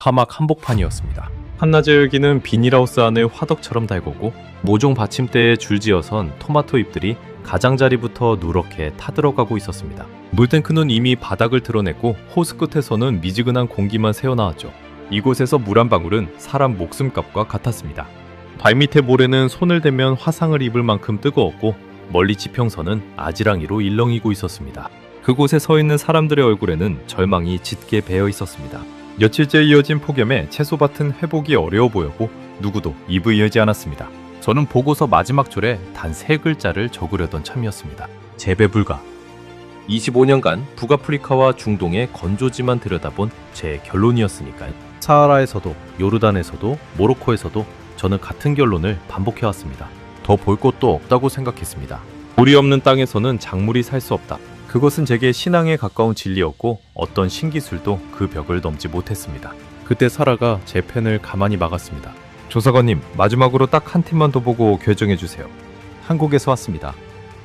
사막 한복판이었습니다. 한낮의 열기는 비닐하우스 안을 화덕처럼 달궜고 모종 받침대에 줄지어선 토마토 잎들이 가장자리부터 누렇게 타들어가고 있었습니다. 물탱크는 이미 바닥을 드러냈고 호스 끝에서는 미지근한 공기만 새어나왔죠. 이곳에서 물 한 방울은 사람 목숨값과 같았습니다. 발밑의 모래는 손을 대면 화상을 입을 만큼 뜨거웠고 멀리 지평선은 아지랑이로 일렁이고 있었습니다. 그곳에 서 있는 사람들의 얼굴에는 절망이 짙게 배어 있었습니다. 며칠째 이어진 폭염에 채소밭은 회복이 어려워 보였고 누구도 입을 열지 않았습니다. 저는 보고서 마지막 줄에 단 3글자를 적으려던 참이었습니다. 재배 불가. 25년간 북아프리카와 중동의 건조지만 들여다본 제 결론이었으니까요. 사하라에서도 요르단에서도 모로코에서도 저는 같은 결론을 반복해왔습니다. 더 볼 곳도 없다고 생각했습니다. 물이 없는 땅에서는 작물이 살 수 없다. 그것은 제게 신앙에 가까운 진리였고 어떤 신기술도 그 벽을 넘지 못했습니다. 그때 사라가 제 펜을 가만히 막았습니다. 조사관님, 마지막으로 딱 한 팀만 더 보고 결정해주세요. 한국에서 왔습니다.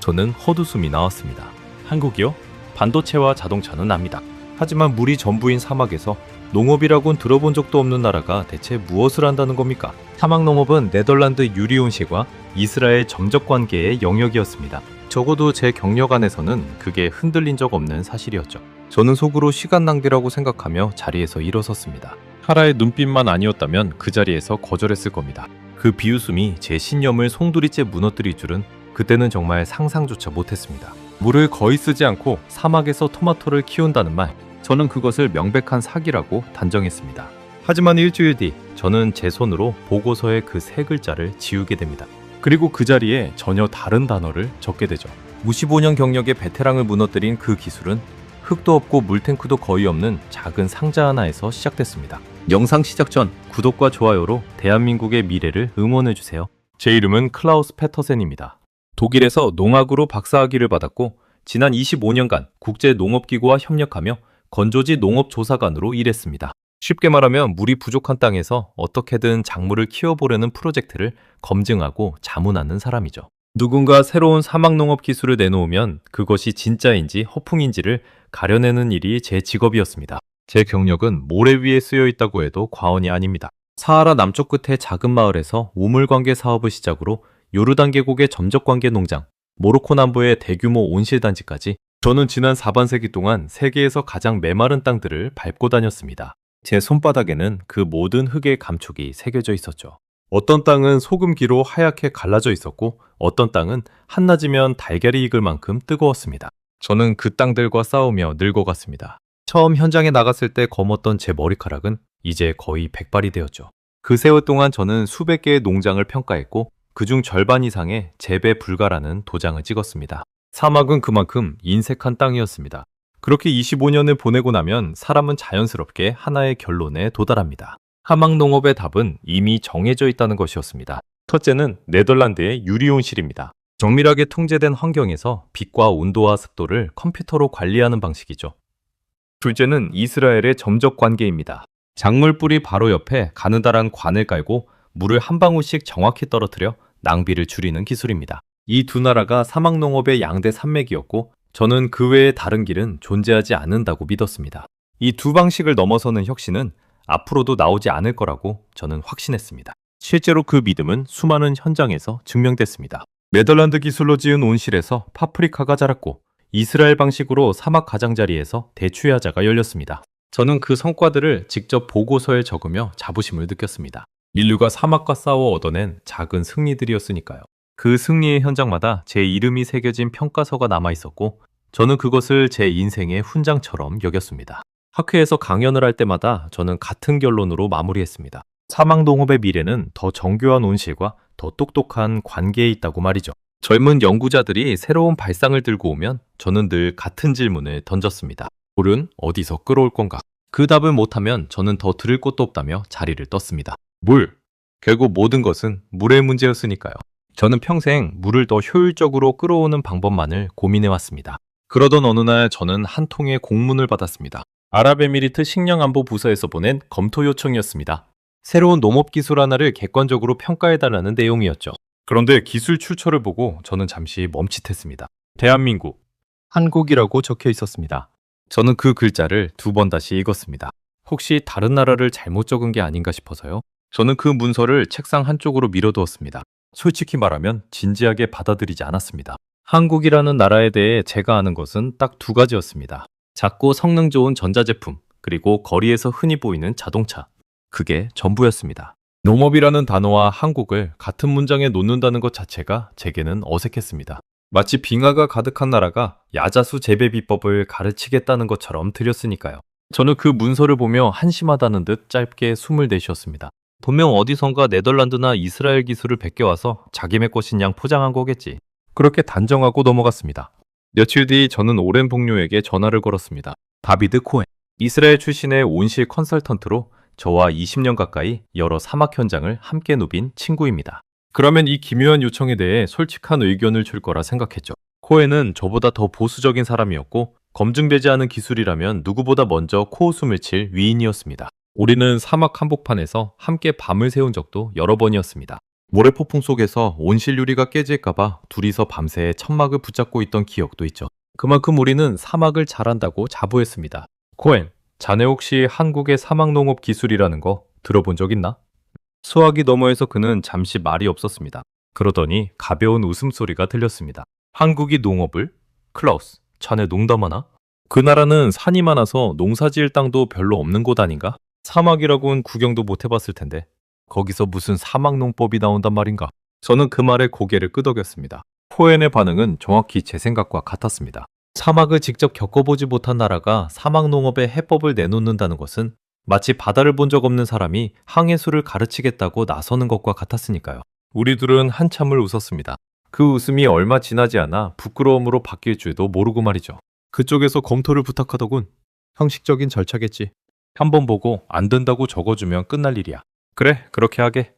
저는 헛웃음이 나왔습니다. 한국이요? 반도체와 자동차는 압니다. 하지만 물이 전부인 사막에서 농업이라곤 들어본 적도 없는 나라가 대체 무엇을 한다는 겁니까? 사막농업은 네덜란드 유리온실과 이스라엘 점적관계의 영역이었습니다. 적어도 제 경력 안에서는 그게 흔들린 적 없는 사실이었죠. 저는 속으로 시간 낭비라고 생각하며 자리에서 일어섰습니다. 하라의 눈빛만 아니었다면 그 자리에서 거절했을 겁니다. 그 비웃음이 제 신념을 송두리째 무너뜨릴 줄은 그때는 정말 상상조차 못했습니다. 물을 거의 쓰지 않고 사막에서 토마토를 키운다는 말, 저는 그것을 명백한 사기라고 단정했습니다. 하지만 일주일 뒤 저는 제 손으로 보고서의 그 3글자를 지우게 됩니다. 그리고 그 자리에 전혀 다른 단어를 적게 되죠. 55년 경력의 베테랑을 무너뜨린 그 기술은 흙도 없고 물탱크도 거의 없는 작은 상자 하나에서 시작됐습니다. 영상 시작 전 구독과 좋아요로 대한민국의 미래를 응원해주세요. 제 이름은 클라우스 페터센입니다. 독일에서 농학으로 박사학위를 받았고 지난 25년간 국제농업기구와 협력하며 건조지 농업조사관으로 일했습니다. 쉽게 말하면 물이 부족한 땅에서 어떻게든 작물을 키워보려는 프로젝트를 검증하고 자문하는 사람이죠. 누군가 새로운 사막농업 기술을 내놓으면 그것이 진짜인지 허풍인지를 가려내는 일이 제 직업이었습니다. 제 경력은 모래 위에 쓰여 있다고 해도 과언이 아닙니다. 사하라 남쪽 끝의 작은 마을에서 우물관계 사업을 시작으로 요르단 계곡의 점적관계 농장, 모로코 남부의 대규모 온실단지까지 저는 지난 4반세기 동안 세계에서 가장 메마른 땅들을 밟고 다녔습니다. 제 손바닥에는 그 모든 흙의 감촉이 새겨져 있었죠. 어떤 땅은 소금기로 하얗게 갈라져 있었고 어떤 땅은 한낮이면 달걀이 익을 만큼 뜨거웠습니다. 저는 그 땅들과 싸우며 늙어갔습니다. 처음 현장에 나갔을 때 검었던 제 머리카락은 이제 거의 백발이 되었죠. 그 세월 동안 저는 수백 개의 농장을 평가했고 그중 절반 이상의 재배 불가라는 도장을 찍었습니다. 사막은 그만큼 인색한 땅이었습니다. 그렇게 25년을 보내고 나면 사람은 자연스럽게 하나의 결론에 도달합니다. 사막농업의 답은 이미 정해져 있다는 것이었습니다. 첫째는 네덜란드의 유리온실입니다. 정밀하게 통제된 환경에서 빛과 온도와 습도를 컴퓨터로 관리하는 방식이죠. 둘째는 이스라엘의 점적관계입니다. 작물 뿌리 바로 옆에 가느다란 관을 깔고 물을 한 방울씩 정확히 떨어뜨려 낭비를 줄이는 기술입니다. 이 두 나라가 사막농업의 양대 산맥이었고 저는 그 외에 다른 길은 존재하지 않는다고 믿었습니다. 이 두 방식을 넘어서는 혁신은 앞으로도 나오지 않을 거라고 저는 확신했습니다. 실제로 그 믿음은 수많은 현장에서 증명됐습니다. 네덜란드 기술로 지은 온실에서 파프리카가 자랐고 이스라엘 방식으로 사막 가장자리에서 대추야자가 열렸습니다. 저는 그 성과들을 직접 보고서에 적으며 자부심을 느꼈습니다. 인류가 사막과 싸워 얻어낸 작은 승리들이었으니까요. 그 승리의 현장마다 제 이름이 새겨진 평가서가 남아있었고 저는 그것을 제 인생의 훈장처럼 여겼습니다. 학회에서 강연을 할 때마다 저는 같은 결론으로 마무리했습니다. 사막농업의 미래는 더 정교한 온실과 더 똑똑한 관계에 있다고 말이죠. 젊은 연구자들이 새로운 발상을 들고 오면 저는 늘 같은 질문을 던졌습니다. 물은 어디서 끌어올 건가? 그 답을 못하면 저는 더 들을 곳도 없다며 자리를 떴습니다. 물! 결국 모든 것은 물의 문제였으니까요. 저는 평생 물을 더 효율적으로 끌어오는 방법만을 고민해왔습니다. 그러던 어느 날 저는 한 통의 공문을 받았습니다. 아랍에미리트 식량안보 부서에서 보낸 검토 요청이었습니다. 새로운 농업 기술 하나를 객관적으로 평가해달라는 내용이었죠. 그런데 기술 출처를 보고 저는 잠시 멈칫했습니다. 대한민국, 한국이라고 적혀 있었습니다. 저는 그 글자를 2번 다시 읽었습니다. 혹시 다른 나라를 잘못 적은 게 아닌가 싶어서요. 저는 그 문서를 책상 한쪽으로 밀어두었습니다. 솔직히 말하면 진지하게 받아들이지 않았습니다. 한국이라는 나라에 대해 제가 아는 것은 딱 두 가지였습니다. 작고 성능 좋은 전자제품, 그리고 거리에서 흔히 보이는 자동차. 그게 전부였습니다. 농업이라는 단어와 한국을 같은 문장에 놓는다는 것 자체가 제게는 어색했습니다. 마치 빙하가 가득한 나라가 야자수 재배 비법을 가르치겠다는 것처럼 들렸으니까요. 저는 그 문서를 보며 한심하다는 듯 짧게 숨을 내쉬었습니다. 분명 어디선가 네덜란드나 이스라엘 기술을 베껴와서 자기네 것인 양 포장한 거겠지. 그렇게 단정하고 넘어갔습니다. 며칠 뒤 저는 오랜 동료에게 전화를 걸었습니다. 다비드 코엔. 이스라엘 출신의 온실 컨설턴트로 저와 20년 가까이 여러 사막 현장을 함께 누빈 친구입니다. 그러면 이 기묘한 요청에 대해 솔직한 의견을 줄 거라 생각했죠. 코엔은 저보다 더 보수적인 사람이었고 검증되지 않은 기술이라면 누구보다 먼저 코웃음을 칠 위인이었습니다. 우리는 사막 한복판에서 함께 밤을 새운 적도 여러 번이었습니다. 모래폭풍 속에서 온실 유리가 깨질까봐 둘이서 밤새 천막을 붙잡고 있던 기억도 있죠. 그만큼 우리는 사막을 잘한다고 자부했습니다. 코엔, 자네 혹시 한국의 사막농업 기술이라는 거 들어본 적 있나? 수화기 너머에서 그는 잠시 말이 없었습니다. 그러더니 가벼운 웃음소리가 들렸습니다. 한국이 농업을? 클라우스, 자네 농담하나? 그 나라는 산이 많아서 농사지을 땅도 별로 없는 곳 아닌가? 사막이라고는 구경도 못 해봤을 텐데 거기서 무슨 사막농법이 나온단 말인가? 저는 그 말에 고개를 끄덕였습니다. 코엔의 반응은 정확히 제 생각과 같았습니다. 사막을 직접 겪어보지 못한 나라가 사막농업의 해법을 내놓는다는 것은 마치 바다를 본 적 없는 사람이 항해술을 가르치겠다고 나서는 것과 같았으니까요. 우리 둘은 한참을 웃었습니다. 그 웃음이 얼마 지나지 않아 부끄러움으로 바뀔 줄도 모르고 말이죠. 그쪽에서 검토를 부탁하더군. 형식적인 절차겠지. 한번 보고 안 된다고 적어주면 끝날 일이야. 그래, 그렇게 하게.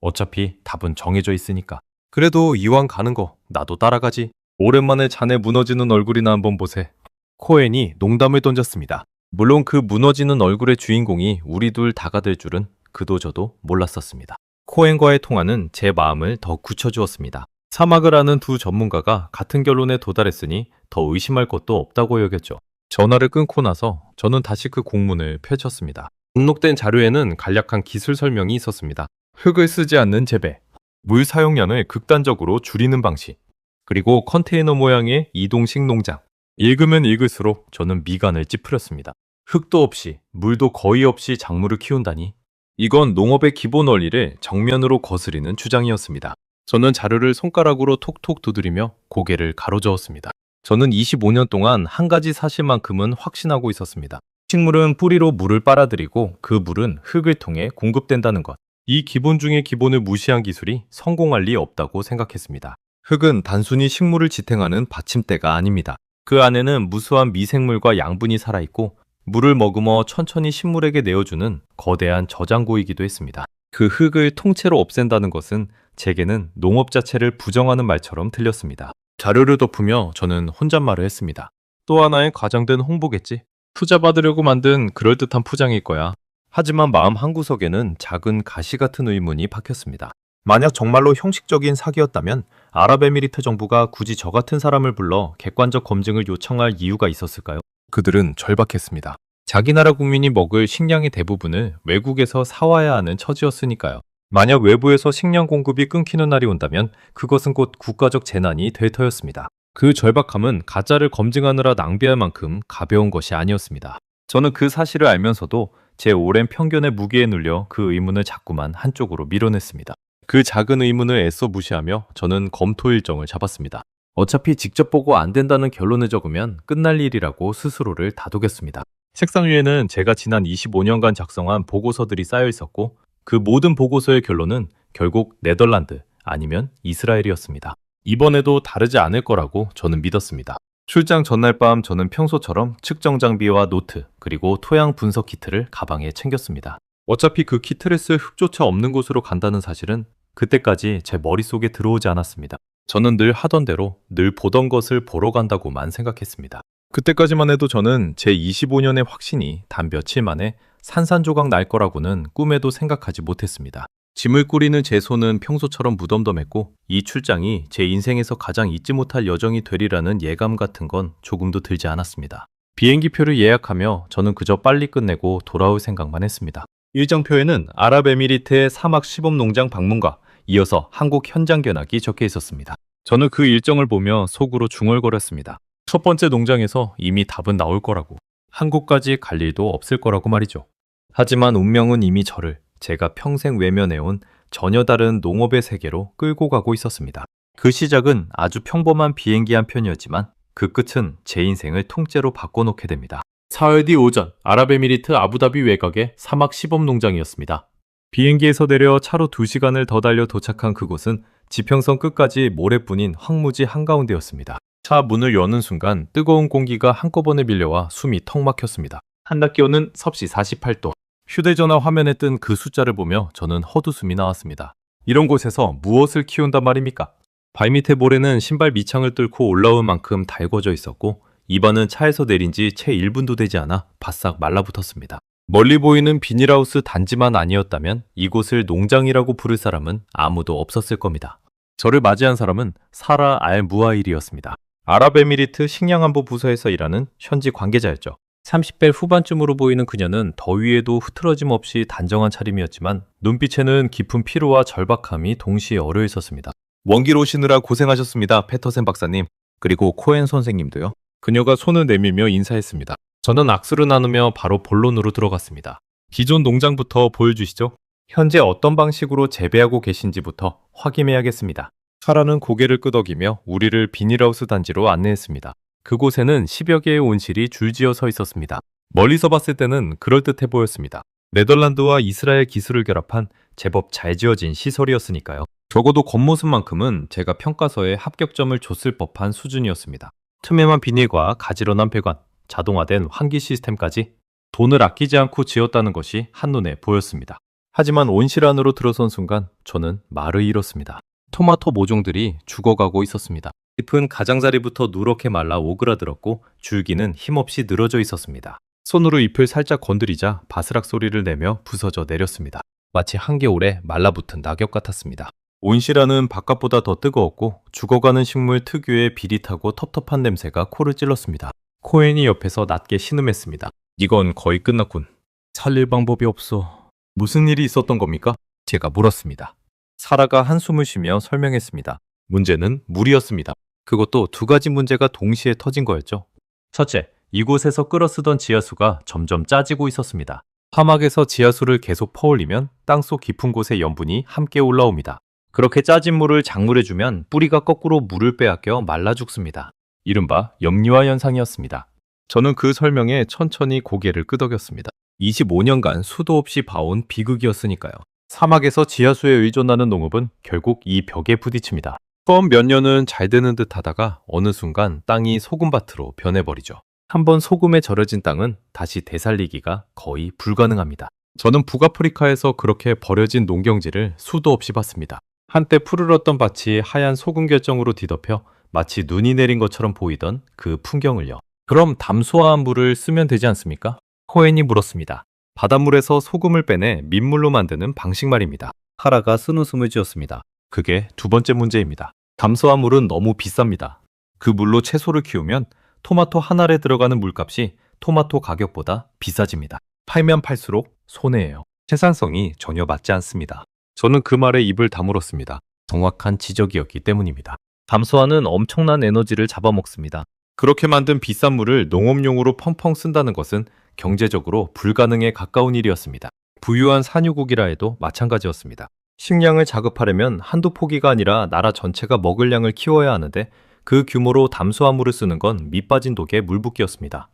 어차피 답은 정해져 있으니까. 그래도 이왕 가는 거 나도 따라가지. 오랜만에 자네 무너지는 얼굴이나 한번 보세. 코엔이 농담을 던졌습니다. 물론 그 무너지는 얼굴의 주인공이 우리 둘 다가 될 줄은 그도 저도 몰랐었습니다. 코엔과의 통화는 제 마음을 더 굳혀주었습니다. 사막을 아는 두 전문가가 같은 결론에 도달했으니 더 의심할 것도 없다고 여겼죠. 전화를 끊고 나서 저는 다시 그 공문을 펼쳤습니다. 등록된 자료에는 간략한 기술 설명이 있었습니다. 흙을 쓰지 않는 재배, 물 사용량을 극단적으로 줄이는 방식, 그리고 컨테이너 모양의 이동식 농장. 읽으면 읽을수록 저는 미간을 찌푸렸습니다. 흙도 없이, 물도 거의 없이 작물을 키운다니. 이건 농업의 기본 원리를 정면으로 거스리는 주장이었습니다. 저는 자료를 손가락으로 톡톡 두드리며 고개를 가로저었습니다. 저는 25년 동안 한 가지 사실만큼은 확신하고 있었습니다. 식물은 뿌리로 물을 빨아들이고 그 물은 흙을 통해 공급된다는 것. 이 기본 중의 기본을 무시한 기술이 성공할 리 없다고 생각했습니다. 흙은 단순히 식물을 지탱하는 받침대가 아닙니다. 그 안에는 무수한 미생물과 양분이 살아있고 물을 머금어 천천히 식물에게 내어주는 거대한 저장고이기도 했습니다. 그 흙을 통째로 없앤다는 것은 제게는 농업 자체를 부정하는 말처럼 들렸습니다. 자료를 덮으며 저는 혼잣말을 했습니다. 또 하나의 과장된 홍보겠지. 투자 받으려고 만든 그럴듯한 포장일 거야. 하지만 마음 한구석에는 작은 가시 같은 의문이 박혔습니다. 만약 정말로 형식적인 사기였다면 아랍에미리트 정부가 굳이 저 같은 사람을 불러 객관적 검증을 요청할 이유가 있었을까요? 그들은 절박했습니다. 자기 나라 국민이 먹을 식량의 대부분을 외국에서 사와야 하는 처지였으니까요. 만약 외부에서 식량 공급이 끊기는 날이 온다면 그것은 곧 국가적 재난이 될 터였습니다. 그 절박함은 가짜를 검증하느라 낭비할 만큼 가벼운 것이 아니었습니다. 저는 그 사실을 알면서도 제 오랜 편견의 무게에 눌려 그 의문을 자꾸만 한쪽으로 밀어냈습니다. 그 작은 의문을 애써 무시하며 저는 검토 일정을 잡았습니다. 어차피 직접 보고 안 된다는 결론을 적으면 끝날 일이라고 스스로를 다독였습니다. 책상 위에는 제가 지난 25년간 작성한 보고서들이 쌓여 있었고 그 모든 보고서의 결론은 결국 네덜란드 아니면 이스라엘이었습니다. 이번에도 다르지 않을 거라고 저는 믿었습니다. 출장 전날 밤 저는 평소처럼 측정 장비와 노트 그리고 토양 분석 키트를 가방에 챙겼습니다. 어차피 그 키트를 쓸 흙조차 없는 곳으로 간다는 사실은 그때까지 제 머릿속에 들어오지 않았습니다. 저는 늘 하던 대로 늘 보던 것을 보러 간다고만 생각했습니다. 그때까지만 해도 저는 제 25년의 확신이 단 며칠 만에 산산조각 날 거라고는 꿈에도 생각하지 못했습니다. 짐을 꾸리는 제 손은 평소처럼 무덤덤했고 이 출장이 제 인생에서 가장 잊지 못할 여정이 되리라는 예감 같은 건 조금도 들지 않았습니다. 비행기표를 예약하며 저는 그저 빨리 끝내고 돌아올 생각만 했습니다. 일정표에는 아랍에미리트의 사막 시범 농장 방문과 이어서 한국 현장 견학이 적혀 있었습니다. 저는 그 일정을 보며 속으로 중얼거렸습니다. 첫 번째 농장에서 이미 답은 나올 거라고. 한국까지 갈 일도 없을 거라고 말이죠. 하지만 운명은 이미 저를 제가 평생 외면해온 전혀 다른 농업의 세계로 끌고 가고 있었습니다. 그 시작은 아주 평범한 비행기 한 편이었지만 그 끝은 제 인생을 통째로 바꿔놓게 됩니다. 사흘 뒤 오전 아랍에미리트 아부다비 외곽의 사막 시범 농장이었습니다. 비행기에서 내려 차로 2시간을 더 달려 도착한 그곳은 지평선 끝까지 모래뿐인 황무지 한가운데였습니다. 차 문을 여는 순간 뜨거운 공기가 한꺼번에 밀려와 숨이 턱 막혔습니다. 한낮 기온은 섭씨 48도. 휴대전화 화면에 뜬 그 숫자를 보며 저는 헛웃음이 나왔습니다. 이런 곳에서 무엇을 키운단 말입니까? 발밑에 모래는 신발 밑창을 뚫고 올라올 만큼 달궈져 있었고 입안은 차에서 내린 지 채 1분도 되지 않아 바싹 말라붙었습니다. 멀리 보이는 비닐하우스 단지만 아니었다면 이곳을 농장이라고 부를 사람은 아무도 없었을 겁니다. 저를 맞이한 사람은 사라 알 무하일이었습니다. 아랍에미리트 식량안보 부서에서 일하는 현지 관계자였죠. 30대 후반쯤으로 보이는 그녀는 더위에도 흐트러짐 없이 단정한 차림이었지만 눈빛에는 깊은 피로와 절박함이 동시에 어려 있었습니다. 원길 오시느라 고생하셨습니다, 패터센 박사님. 그리고 코엔 선생님도요. 그녀가 손을 내밀며 인사했습니다. 저는 악수를 나누며 바로 본론으로 들어갔습니다. 기존 농장부터 보여주시죠. 현재 어떤 방식으로 재배하고 계신지부터 확인해야겠습니다. 사라는 고개를 끄덕이며 우리를 비닐하우스 단지로 안내했습니다. 그곳에는 10여 개의 온실이 줄지어 서 있었습니다. 멀리서 봤을 때는 그럴듯해 보였습니다. 네덜란드와 이스라엘 기술을 결합한 제법 잘 지어진 시설이었으니까요. 적어도 겉모습만큼은 제가 평가서에 합격점을 줬을 법한 수준이었습니다. 틈에만 비닐과 가지런한 배관, 자동화된 환기 시스템까지 돈을 아끼지 않고 지었다는 것이 한눈에 보였습니다. 하지만 온실 안으로 들어선 순간 저는 말을 잃었습니다. 토마토 모종들이 죽어가고 있었습니다. 잎은 가장자리부터 누렇게 말라 오그라들었고 줄기는 힘없이 늘어져 있었습니다. 손으로 잎을 살짝 건드리자 바스락 소리를 내며 부서져 내렸습니다. 마치 한겨울에 말라붙은 낙엽 같았습니다. 온실 안은 바깥보다 더 뜨거웠고 죽어가는 식물 특유의 비릿하고 텁텁한 냄새가 코를 찔렀습니다. 코엔이 옆에서 낮게 신음했습니다. 이건 거의 끝났군. 살릴 방법이 없어. 무슨 일이 있었던 겁니까? 제가 물었습니다. 사라가 한숨을 쉬며 설명했습니다. 문제는 물이었습니다. 그것도 2가지 문제가 동시에 터진 거였죠. 첫째, 이곳에서 끌어쓰던 지하수가 점점 짜지고 있었습니다. 사막에서 지하수를 계속 퍼올리면 땅속 깊은 곳의 염분이 함께 올라옵니다. 그렇게 짜진 물을 작물에 주면 뿌리가 거꾸로 물을 빼앗겨 말라 죽습니다. 이른바 염류화 현상이었습니다. 저는 그 설명에 천천히 고개를 끄덕였습니다. 25년간 수도 없이 봐온 비극이었으니까요. 사막에서 지하수에 의존하는 농업은 결국 이 벽에 부딪힙니다. 처음 몇 년은 잘 되는 듯 하다가 어느 순간 땅이 소금밭으로 변해버리죠. 한번 소금에 절여진 땅은 다시 되살리기가 거의 불가능합니다. 저는 북아프리카에서 그렇게 버려진 농경지를 수도 없이 봤습니다. 한때 푸르렀던 밭이 하얀 소금 결정으로 뒤덮여 마치 눈이 내린 것처럼 보이던 그 풍경을요. 그럼 담소화한 물을 쓰면 되지 않습니까? 코엔이 물었습니다. 바닷물에서 소금을 빼내 민물로 만드는 방식 말입니다. 하라가 쓴웃음을 지었습니다. 그게 2번째 문제입니다. 담소한 물은 너무 비쌉니다. 그 물로 채소를 키우면 토마토 한 알에 들어가는 물값이 토마토 가격보다 비싸집니다. 팔면 팔수록 손해예요. 생산성이 전혀 맞지 않습니다. 저는 그 말에 입을 다물었습니다. 정확한 지적이었기 때문입니다. 담소화는 엄청난 에너지를 잡아먹습니다. 그렇게 만든 비싼 물을 농업용으로 펑펑 쓴다는 것은 경제적으로 불가능에 가까운 일이었습니다. 부유한 산유국이라 해도 마찬가지였습니다. 식량을 자급하려면 한두 포기가 아니라 나라 전체가 먹을 양을 키워야 하는데 그 규모로 담소화물을 쓰는 건 밑빠진 독에 물붓기였습니다.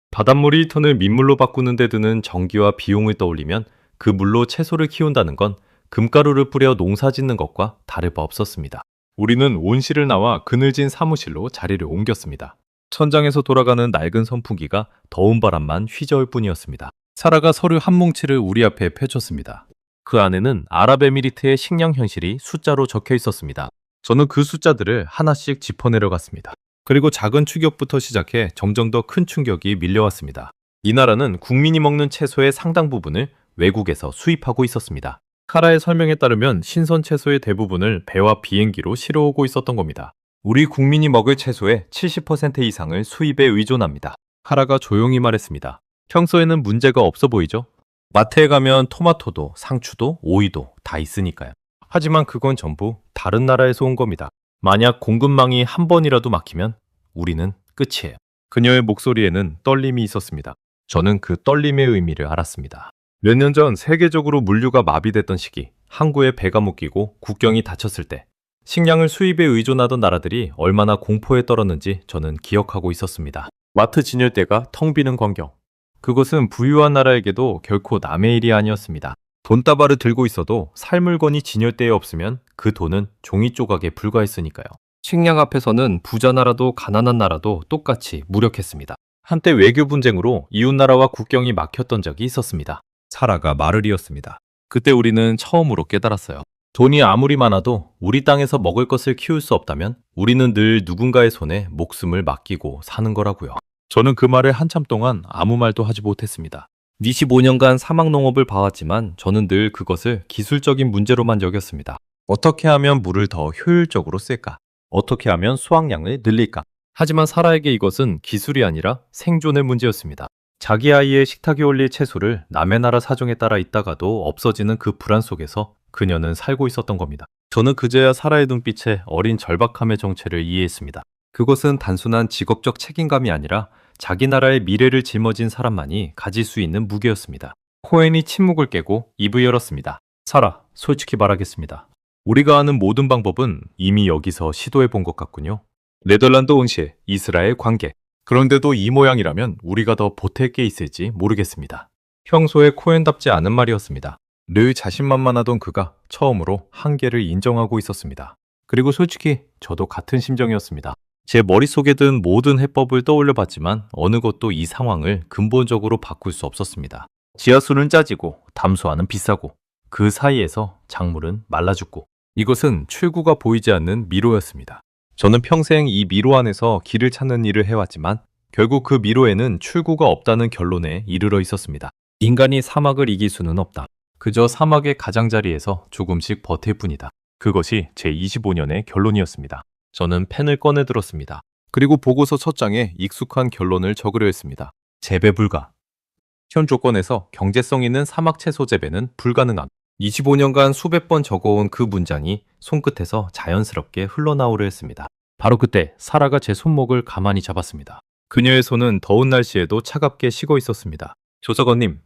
바닷물 1톤을 민물로 바꾸는 데 드는 전기와 비용을 떠올리면 그 물로 채소를 키운다는 건 금가루를 뿌려 농사 짓는 것과 다를 바 없었습니다. 우리는 온실을 나와 그늘진 사무실로 자리를 옮겼습니다. 천장에서 돌아가는 낡은 선풍기가 더운 바람만 휘저을 뿐이었습니다. 사라가 서류 한 뭉치를 우리 앞에 펼쳤습니다. 그 안에는 아랍에미리트의 식량 현실이 숫자로 적혀 있었습니다. 저는 그 숫자들을 하나씩 짚어내려갔습니다. 그리고 작은 충격부터 시작해 점점 더 큰 충격이 밀려왔습니다. 이 나라는 국민이 먹는 채소의 상당 부분을 외국에서 수입하고 있었습니다. 카라의 설명에 따르면 신선 채소의 대부분을 배와 비행기로 실어오고 있었던 겁니다. 우리 국민이 먹을 채소의 70% 이상을 수입에 의존합니다. 하라가 조용히 말했습니다. 평소에는 문제가 없어 보이죠? 마트에 가면 토마토도 상추도 오이도 다 있으니까요. 하지만 그건 전부 다른 나라에서 온 겁니다. 만약 공급망이 한 번이라도 막히면 우리는 끝이에요. 그녀의 목소리에는 떨림이 있었습니다. 저는 그 떨림의 의미를 알았습니다. 몇 년 전 세계적으로 물류가 마비됐던 시기, 항구에 배가 묶이고 국경이 닫혔을 때 식량을 수입에 의존하던 나라들이 얼마나 공포에 떨었는지 저는 기억하고 있었습니다. 마트 진열대가 텅 비는 광경. 그것은 부유한 나라에게도 결코 남의 일이 아니었습니다. 돈다발을 들고 있어도 살 물건이 진열대에 없으면 그 돈은 종이 조각에 불과했으니까요. 식량 앞에서는 부자 나라도 가난한 나라도 똑같이 무력했습니다. 한때 외교 분쟁으로 이웃나라와 국경이 막혔던 적이 있었습니다. 사라가 말을 이었습니다. 그때 우리는 처음으로 깨달았어요. 돈이 아무리 많아도 우리 땅에서 먹을 것을 키울 수 없다면 우리는 늘 누군가의 손에 목숨을 맡기고 사는 거라고요. 저는 그 말을 한참 동안 아무 말도 하지 못했습니다. 25년간 사막농업을 봐왔지만 저는 늘 그것을 기술적인 문제로만 여겼습니다. 어떻게 하면 물을 더 효율적으로 쓸까? 어떻게 하면 수확량을 늘릴까? 하지만 사라에게 이것은 기술이 아니라 생존의 문제였습니다. 자기 아이의 식탁에 올릴 채소를 남의 나라 사정에 따라 있다가도 없어지는 그 불안 속에서 그녀는 살고 있었던 겁니다. 저는 그제야 사라의 눈빛에 어린 절박함의 정체를 이해했습니다. 그것은 단순한 직업적 책임감이 아니라 자기 나라의 미래를 짊어진 사람만이 가질 수 있는 무게였습니다. 코엔이 침묵을 깨고 입을 열었습니다. 사라, 솔직히 말하겠습니다. 우리가 아는 모든 방법은 이미 여기서 시도해 본 것 같군요. 네덜란드 온실, 이스라엘 관계. 그런데도 이 모양이라면 우리가 더 보탤 게 있을지 모르겠습니다. 평소에 코엔답지 않은 말이었습니다. 늘 자신만만하던 그가 처음으로 한계를 인정하고 있었습니다. 그리고 솔직히 저도 같은 심정이었습니다. 제 머릿속에 든 모든 해법을 떠올려 봤지만 어느 것도 이 상황을 근본적으로 바꿀 수 없었습니다. 지하수는 짜지고 담수화는 비싸고 그 사이에서 작물은 말라 죽고 이것은 출구가 보이지 않는 미로였습니다. 저는 평생 이 미로 안에서 길을 찾는 일을 해왔지만 결국 그 미로에는 출구가 없다는 결론에 이르러 있었습니다. 인간이 사막을 이길 수는 없다. 그저 사막의 가장자리에서 조금씩 버틸 뿐이다. 그것이 제 25년의 결론이었습니다. 저는 펜을 꺼내 들었습니다. 그리고 보고서 첫 장에 익숙한 결론을 적으려 했습니다. 재배 불가. 현 조건에서 경제성 있는 사막 채소 재배는 불가능함. 25년간 수백 번 적어온 그 문장이 손끝에서 자연스럽게 흘러나오려 했습니다. 바로 그때 사라가 제 손목을 가만히 잡았습니다. 그녀의 손은 더운 날씨에도 차갑게 식어 있었습니다. 조석원님,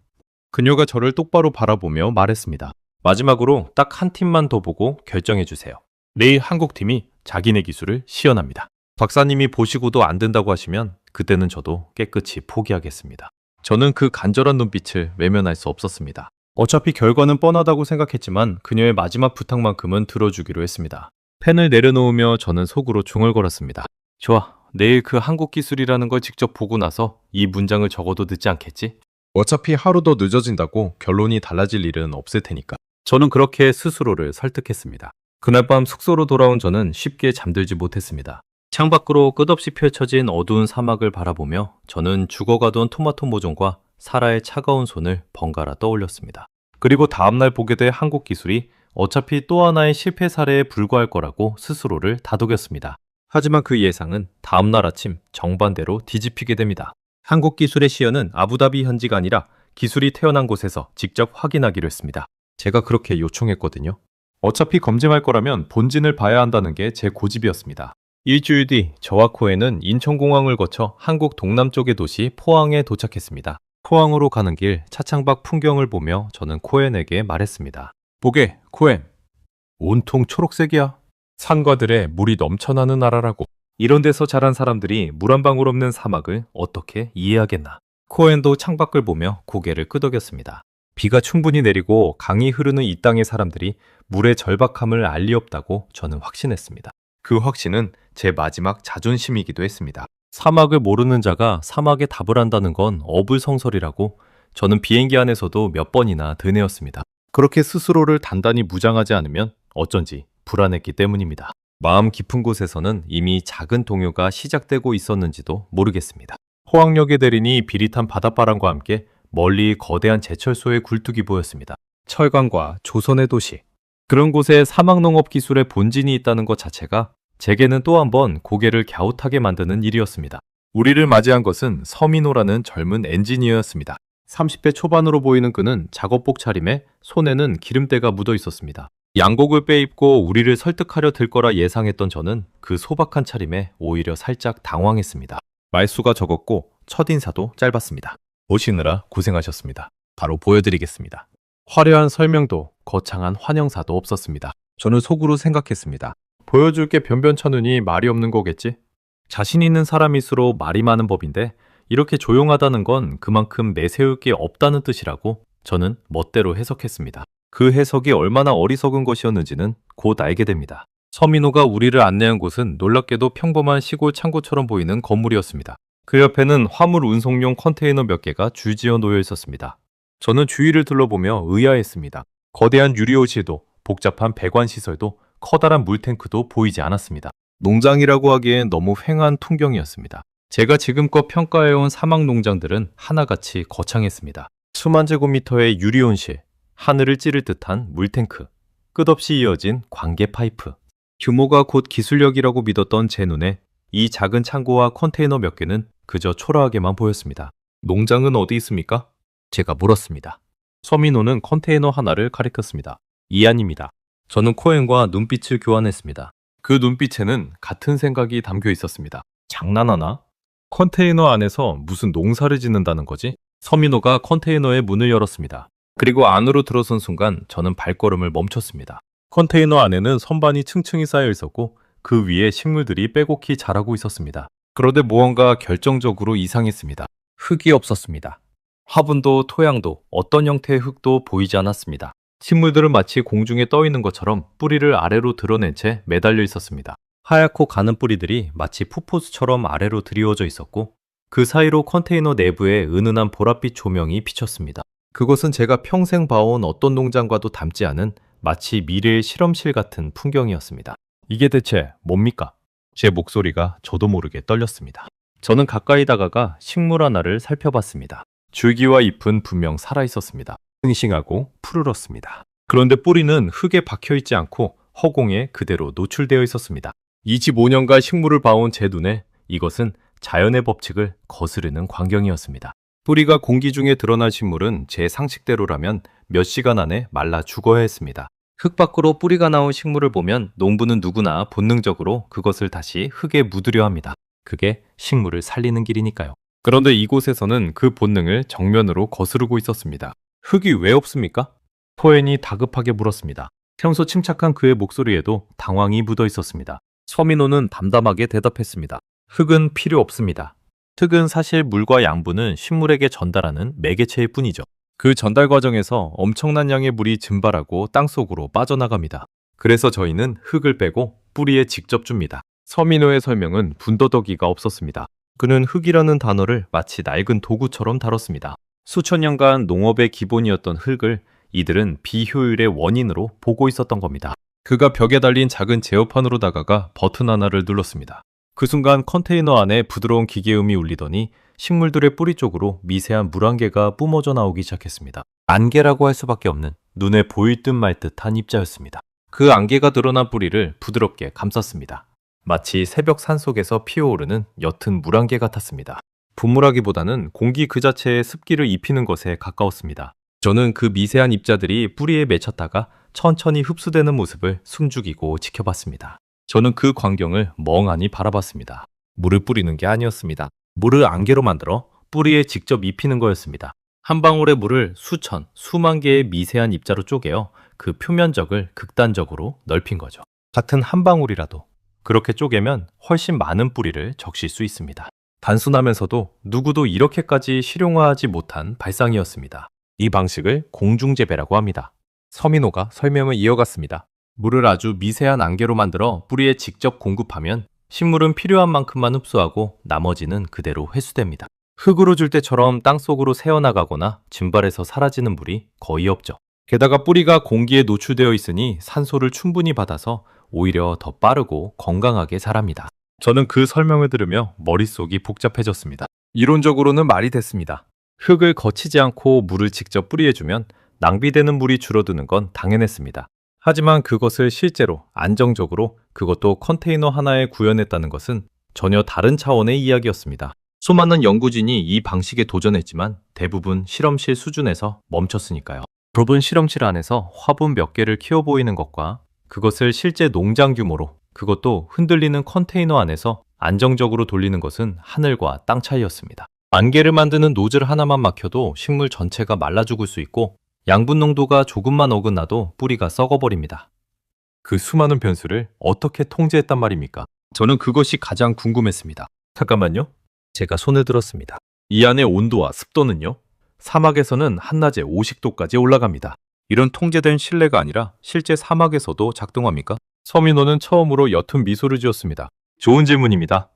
그녀가 저를 똑바로 바라보며 말했습니다. 마지막으로 딱 한 팀만 더 보고 결정해 주세요. 내일 한국팀이 자기네 기술을 시연합니다. 박사님이 보시고도 안 된다고 하시면 그때는 저도 깨끗이 포기하겠습니다. 저는 그 간절한 눈빛을 외면할 수 없었습니다. 어차피 결과는 뻔하다고 생각했지만 그녀의 마지막 부탁만큼은 들어주기로 했습니다. 펜을 내려놓으며 저는 속으로 중얼거렸습니다. 좋아, 내일 그 한국 기술이라는 걸 직접 보고 나서 이 문장을 적어도 늦지 않겠지? 어차피 하루 더 늦어진다고 결론이 달라질 일은 없을 테니까. 저는 그렇게 스스로를 설득했습니다. 그날 밤 숙소로 돌아온 저는 쉽게 잠들지 못했습니다. 창밖으로 끝없이 펼쳐진 어두운 사막을 바라보며 저는 죽어가던 토마토 모종과 사라의 차가운 손을 번갈아 떠올렸습니다. 그리고 다음날 보게 될 한국 기술이 어차피 또 하나의 실패 사례에 불과할 거라고 스스로를 다독였습니다. 하지만 그 예상은 다음날 아침 정반대로 뒤집히게 됩니다. 한국 기술의 시연은 아부다비 현지가 아니라 기술이 태어난 곳에서 직접 확인하기로 했습니다. 제가 그렇게 요청했거든요. 어차피 검증할 거라면 본진을 봐야 한다는 게 제 고집이었습니다. 일주일 뒤 저와 코엔은 인천공항을 거쳐 한국 동남쪽의 도시 포항에 도착했습니다. 포항으로 가는 길 차창밖 풍경을 보며 저는 코엔에게 말했습니다. 보게, 코엔. 온통 초록색이야. 산과들의 물이 넘쳐나는 나라라고. 이런 데서 자란 사람들이 물 한 방울 없는 사막을 어떻게 이해하겠나. 코엔도 창밖을 보며 고개를 끄덕였습니다. 비가 충분히 내리고 강이 흐르는 이 땅의 사람들이 물의 절박함을 알 리 없다고 저는 확신했습니다. 그 확신은 제 마지막 자존심이기도 했습니다. 사막을 모르는 자가 사막에 답을 한다는 건 어불성설이라고 저는 비행기 안에서도 몇 번이나 드네었습니다. 그렇게 스스로를 단단히 무장하지 않으면 어쩐지 불안했기 때문입니다. 마음 깊은 곳에서는 이미 작은 동요가 시작되고 있었는지도 모르겠습니다. 포항역에 내리니 비릿한 바닷바람과 함께 멀리 거대한 제철소의 굴뚝이 보였습니다. 철강과 조선의 도시. 그런 곳에 사막농업 기술의 본진이 있다는 것 자체가 제게는 또 한 번 고개를 갸웃하게 만드는 일이었습니다. 우리를 맞이한 것은 서민호라는 젊은 엔지니어였습니다. 30대 초반으로 보이는 그는 작업복 차림에 손에는 기름때가 묻어 있었습니다. 양복을 빼입고 우리를 설득하려 들 거라 예상했던 저는 그 소박한 차림에 오히려 살짝 당황했습니다. 말수가 적었고 첫인사도 짧았습니다. 오시느라 고생하셨습니다. 바로 보여드리겠습니다. 화려한 설명도 거창한 환영사도 없었습니다. 저는 속으로 생각했습니다. 보여줄 게 변변찮으니 말이 없는 거겠지? 자신 있는 사람일수록 말이 많은 법인데 이렇게 조용하다는 건 그만큼 내세울 게 없다는 뜻이라고 저는 멋대로 해석했습니다. 그 해석이 얼마나 어리석은 것이었는지는 곧 알게 됩니다. 서민호가 우리를 안내한 곳은 놀랍게도 평범한 시골 창고처럼 보이는 건물이었습니다. 그 옆에는 화물 운송용 컨테이너 몇 개가 줄지어 놓여 있었습니다. 저는 주위를 둘러보며 의아했습니다. 거대한 유리호실도 복잡한 배관 시설도 커다란 물탱크도 보이지 않았습니다. 농장이라고 하기엔 너무 휑한 풍경이었습니다. 제가 지금껏 평가해온 사막 농장들은 하나같이 거창했습니다. 수만 제곱미터의 유리온실, 하늘을 찌를 듯한 물탱크, 끝없이 이어진 관계 파이프. 규모가 곧 기술력이라고 믿었던 제 눈에 이 작은 창고와 컨테이너 몇 개는 그저 초라하게만 보였습니다. 농장은 어디 있습니까? 제가 물었습니다. 서민호는 컨테이너 하나를 가리켰습니다. 이안입니다. 저는 코엔과 눈빛을 교환했습니다. 그 눈빛에는 같은 생각이 담겨 있었습니다. 장난하나? 컨테이너 안에서 무슨 농사를 짓는다는 거지? 서민호가 컨테이너의 문을 열었습니다. 그리고 안으로 들어선 순간 저는 발걸음을 멈췄습니다. 컨테이너 안에는 선반이 층층이 쌓여 있었고 그 위에 식물들이 빼곡히 자라고 있었습니다. 그런데 무언가 결정적으로 이상했습니다. 흙이 없었습니다. 화분도 토양도 어떤 형태의 흙도 보이지 않았습니다. 식물들은 마치 공중에 떠 있는 것처럼 뿌리를 아래로 드러낸 채 매달려 있었습니다. 하얗고 가는 뿌리들이 마치 푸포스처럼 아래로 드리워져 있었고 그 사이로 컨테이너 내부에 은은한 보랏빛 조명이 비쳤습니다. 그것은 제가 평생 봐온 어떤 농장과도 닮지 않은 마치 미래의 실험실 같은 풍경이었습니다. 이게 대체 뭡니까? 제 목소리가 저도 모르게 떨렸습니다. 저는 가까이 다가가 식물 하나를 살펴봤습니다. 줄기와 잎은 분명 살아있었습니다. 싱싱하고 푸르렀습니다. 그런데 뿌리는 흙에 박혀있지 않고 허공에 그대로 노출되어 있었습니다. 25년간 식물을 봐온 제 눈에 이것은 자연의 법칙을 거스르는 광경이었습니다. 뿌리가 공기 중에 드러날 식물은 제 상식대로라면 몇 시간 안에 말라 죽어야 했습니다. 흙 밖으로 뿌리가 나온 식물을 보면 농부는 누구나 본능적으로 그것을 다시 흙에 묻으려 합니다. 그게 식물을 살리는 길이니까요. 그런데 이곳에서는 그 본능을 정면으로 거스르고 있었습니다. 흙이 왜 없습니까? 코엔이 다급하게 물었습니다. 평소 침착한 그의 목소리에도 당황이 묻어 있었습니다. 서민호는 담담하게 대답했습니다. 흙은 필요 없습니다. 흙은 사실 물과 양분은 식물에게 전달하는 매개체일 뿐이죠. 그 전달 과정에서 엄청난 양의 물이 증발하고 땅속으로 빠져나갑니다. 그래서 저희는 흙을 빼고 뿌리에 직접 줍니다. 서민호의 설명은 분더더기가 없었습니다. 그는 흙이라는 단어를 마치 낡은 도구처럼 다뤘습니다. 수천 년간 농업의 기본이었던 흙을 이들은 비효율의 원인으로 보고 있었던 겁니다. 그가 벽에 달린 작은 제어판으로 다가가 버튼 하나를 눌렀습니다. 그 순간 컨테이너 안에 부드러운 기계음이 울리더니 식물들의 뿌리 쪽으로 미세한 물안개가 뿜어져 나오기 시작했습니다. 안개라고 할 수밖에 없는 눈에 보일 듯 말 듯한 입자였습니다. 그 안개가 드러난 뿌리를 부드럽게 감쌌습니다. 마치 새벽 산속에서 피어오르는 옅은 물안개 같았습니다. 분무라기보다는 공기 그 자체에 습기를 입히는 것에 가까웠습니다. 저는 그 미세한 입자들이 뿌리에 맺혔다가 천천히 흡수되는 모습을 숨죽이고 지켜봤습니다. 저는 그 광경을 멍하니 바라봤습니다. 물을 뿌리는 게 아니었습니다. 물을 안개로 만들어 뿌리에 직접 입히는 거였습니다. 한 방울의 물을 수천, 수만 개의 미세한 입자로 쪼개어 그 표면적을 극단적으로 넓힌 거죠. 같은 한 방울이라도 그렇게 쪼개면 훨씬 많은 뿌리를 적실 수 있습니다. 단순하면서도 누구도 이렇게까지 실용화하지 못한 발상이었습니다. 이 방식을 공중재배라고 합니다. 서민호가 설명을 이어갔습니다. 물을 아주 미세한 안개로 만들어 뿌리에 직접 공급하면 식물은 필요한 만큼만 흡수하고 나머지는 그대로 회수됩니다. 흙으로 줄 때처럼 땅속으로 새어나가거나 증발해서 사라지는 물이 거의 없죠. 게다가 뿌리가 공기에 노출되어 있으니 산소를 충분히 받아서 오히려 더 빠르고 건강하게 자랍니다. 저는 그 설명을 들으며 머릿속이 복잡해졌습니다. 이론적으로는 말이 됐습니다. 흙을 거치지 않고 물을 직접 뿌리에 주면 낭비되는 물이 줄어드는 건 당연했습니다. 하지만 그것을 실제로 안정적으로 그것도 컨테이너 하나에 구현했다는 것은 전혀 다른 차원의 이야기였습니다. 수많은 연구진이 이 방식에 도전했지만 대부분 실험실 수준에서 멈췄으니까요. 좁은 실험실 안에서 화분 몇 개를 키워 보이는 것과 그것을 실제 농장 규모로, 그것도 흔들리는 컨테이너 안에서 안정적으로 돌리는 것은 하늘과 땅 차이였습니다. 안개를 만드는 노즐 하나만 막혀도 식물 전체가 말라 죽을 수 있고 양분 농도가 조금만 어긋나도 뿌리가 썩어버립니다. 그 수많은 변수를 어떻게 통제했단 말입니까? 저는 그것이 가장 궁금했습니다. 잠깐만요. 제가 손을 들었습니다. 이 안의 온도와 습도는요? 사막에서는 한낮에 50도까지 올라갑니다. 이런 통제된 실내가 아니라 실제 사막에서도 작동합니까? 서민호는 처음으로 옅은 미소를 지었습니다. 좋은 질문입니다.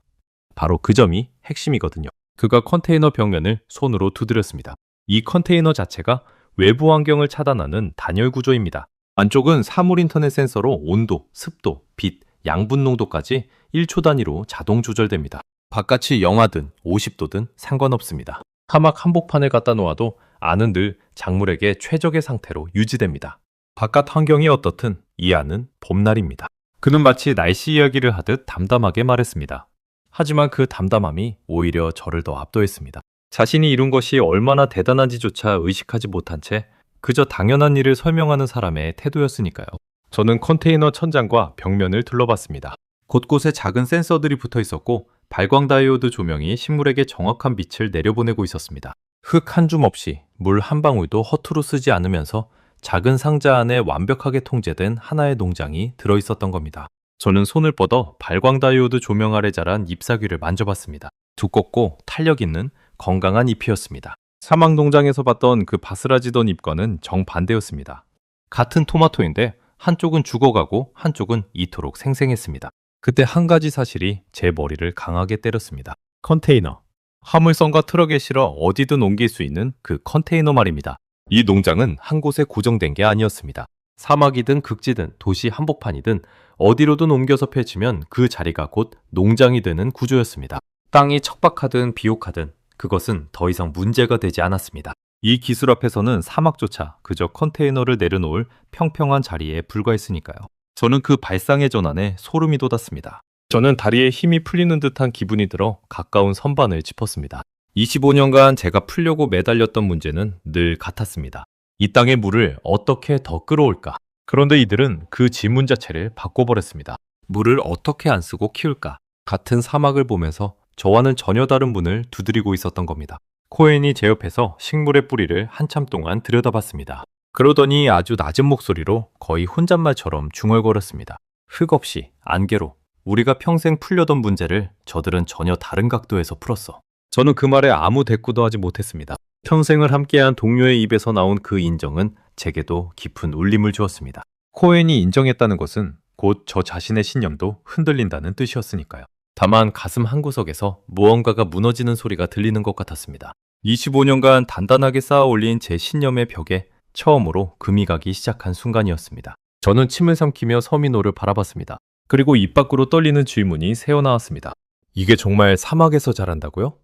바로 그 점이 핵심이거든요. 그가 컨테이너 벽면을 손으로 두드렸습니다. 이 컨테이너 자체가 외부 환경을 차단하는 단열 구조입니다. 안쪽은 사물 인터넷 센서로 온도, 습도, 빛, 양분 농도까지 1초 단위로 자동 조절됩니다. 바깥이 영하든 50도든 상관없습니다. 사막 한복판을 갖다 놓아도 안은 늘 작물에게 최적의 상태로 유지됩니다. 바깥 환경이 어떻든 이 안은 봄날입니다. 그는 마치 날씨 이야기를 하듯 담담하게 말했습니다. 하지만 그 담담함이 오히려 저를 더 압도했습니다. 자신이 이룬 것이 얼마나 대단한지조차 의식하지 못한 채 그저 당연한 일을 설명하는 사람의 태도였으니까요. 저는 컨테이너 천장과 벽면을 둘러봤습니다. 곳곳에 작은 센서들이 붙어 있었고 발광 다이오드 조명이 식물에게 정확한 빛을 내려보내고 있었습니다. 흙 한 줌 없이 물 한 방울도 허투루 쓰지 않으면서 작은 상자 안에 완벽하게 통제된 하나의 농장이 들어있었던 겁니다. 저는 손을 뻗어 발광 다이오드 조명 아래 자란 잎사귀를 만져봤습니다. 두껍고 탄력 있는 건강한 잎이었습니다. 사막 농장에서 봤던 그 바스라지던 잎과는 정반대였습니다. 같은 토마토인데 한쪽은 죽어가고 한쪽은 이토록 생생했습니다. 그때 한 가지 사실이 제 머리를 강하게 때렸습니다. 컨테이너. 화물선과 트럭에 실어 어디든 옮길 수 있는 그 컨테이너 말입니다. 이 농장은 한 곳에 고정된 게 아니었습니다. 사막이든 극지든 도시 한복판이든 어디로든 옮겨서 펼치면 그 자리가 곧 농장이 되는 구조였습니다. 땅이 척박하든 비옥하든 그것은 더 이상 문제가 되지 않았습니다. 이 기술 앞에서는 사막조차 그저 컨테이너를 내려놓을 평평한 자리에 불과했으니까요. 저는 그 발상의 전환에 소름이 돋았습니다. 저는 다리에 힘이 풀리는 듯한 기분이 들어 가까운 선반을 짚었습니다. 25년간 제가 풀려고 매달렸던 문제는 늘 같았습니다. 이 땅의 물을 어떻게 더 끌어올까? 그런데 이들은 그 질문 자체를 바꿔버렸습니다. 물을 어떻게 안 쓰고 키울까? 같은 사막을 보면서 저와는 전혀 다른 문을 두드리고 있었던 겁니다. 코엔이 제 옆에서 식물의 뿌리를 한참 동안 들여다봤습니다. 그러더니 아주 낮은 목소리로 거의 혼잣말처럼 중얼거렸습니다. 흙 없이 안개로 우리가 평생 풀려던 문제를 저들은 전혀 다른 각도에서 풀었어. 저는 그 말에 아무 대꾸도 하지 못했습니다. 평생을 함께한 동료의 입에서 나온 그 인정은 제게도 깊은 울림을 주었습니다. 코엔이 인정했다는 것은 곧 저 자신의 신념도 흔들린다는 뜻이었으니까요. 다만 가슴 한구석에서 무언가가 무너지는 소리가 들리는 것 같았습니다. 25년간 단단하게 쌓아 올린 제 신념의 벽에 처음으로 금이 가기 시작한 순간이었습니다. 저는 침을 삼키며 서민호를 바라봤습니다. 그리고 입 밖으로 떨리는 질문이 새어나왔습니다. 이게 정말 사막에서 자란다고요?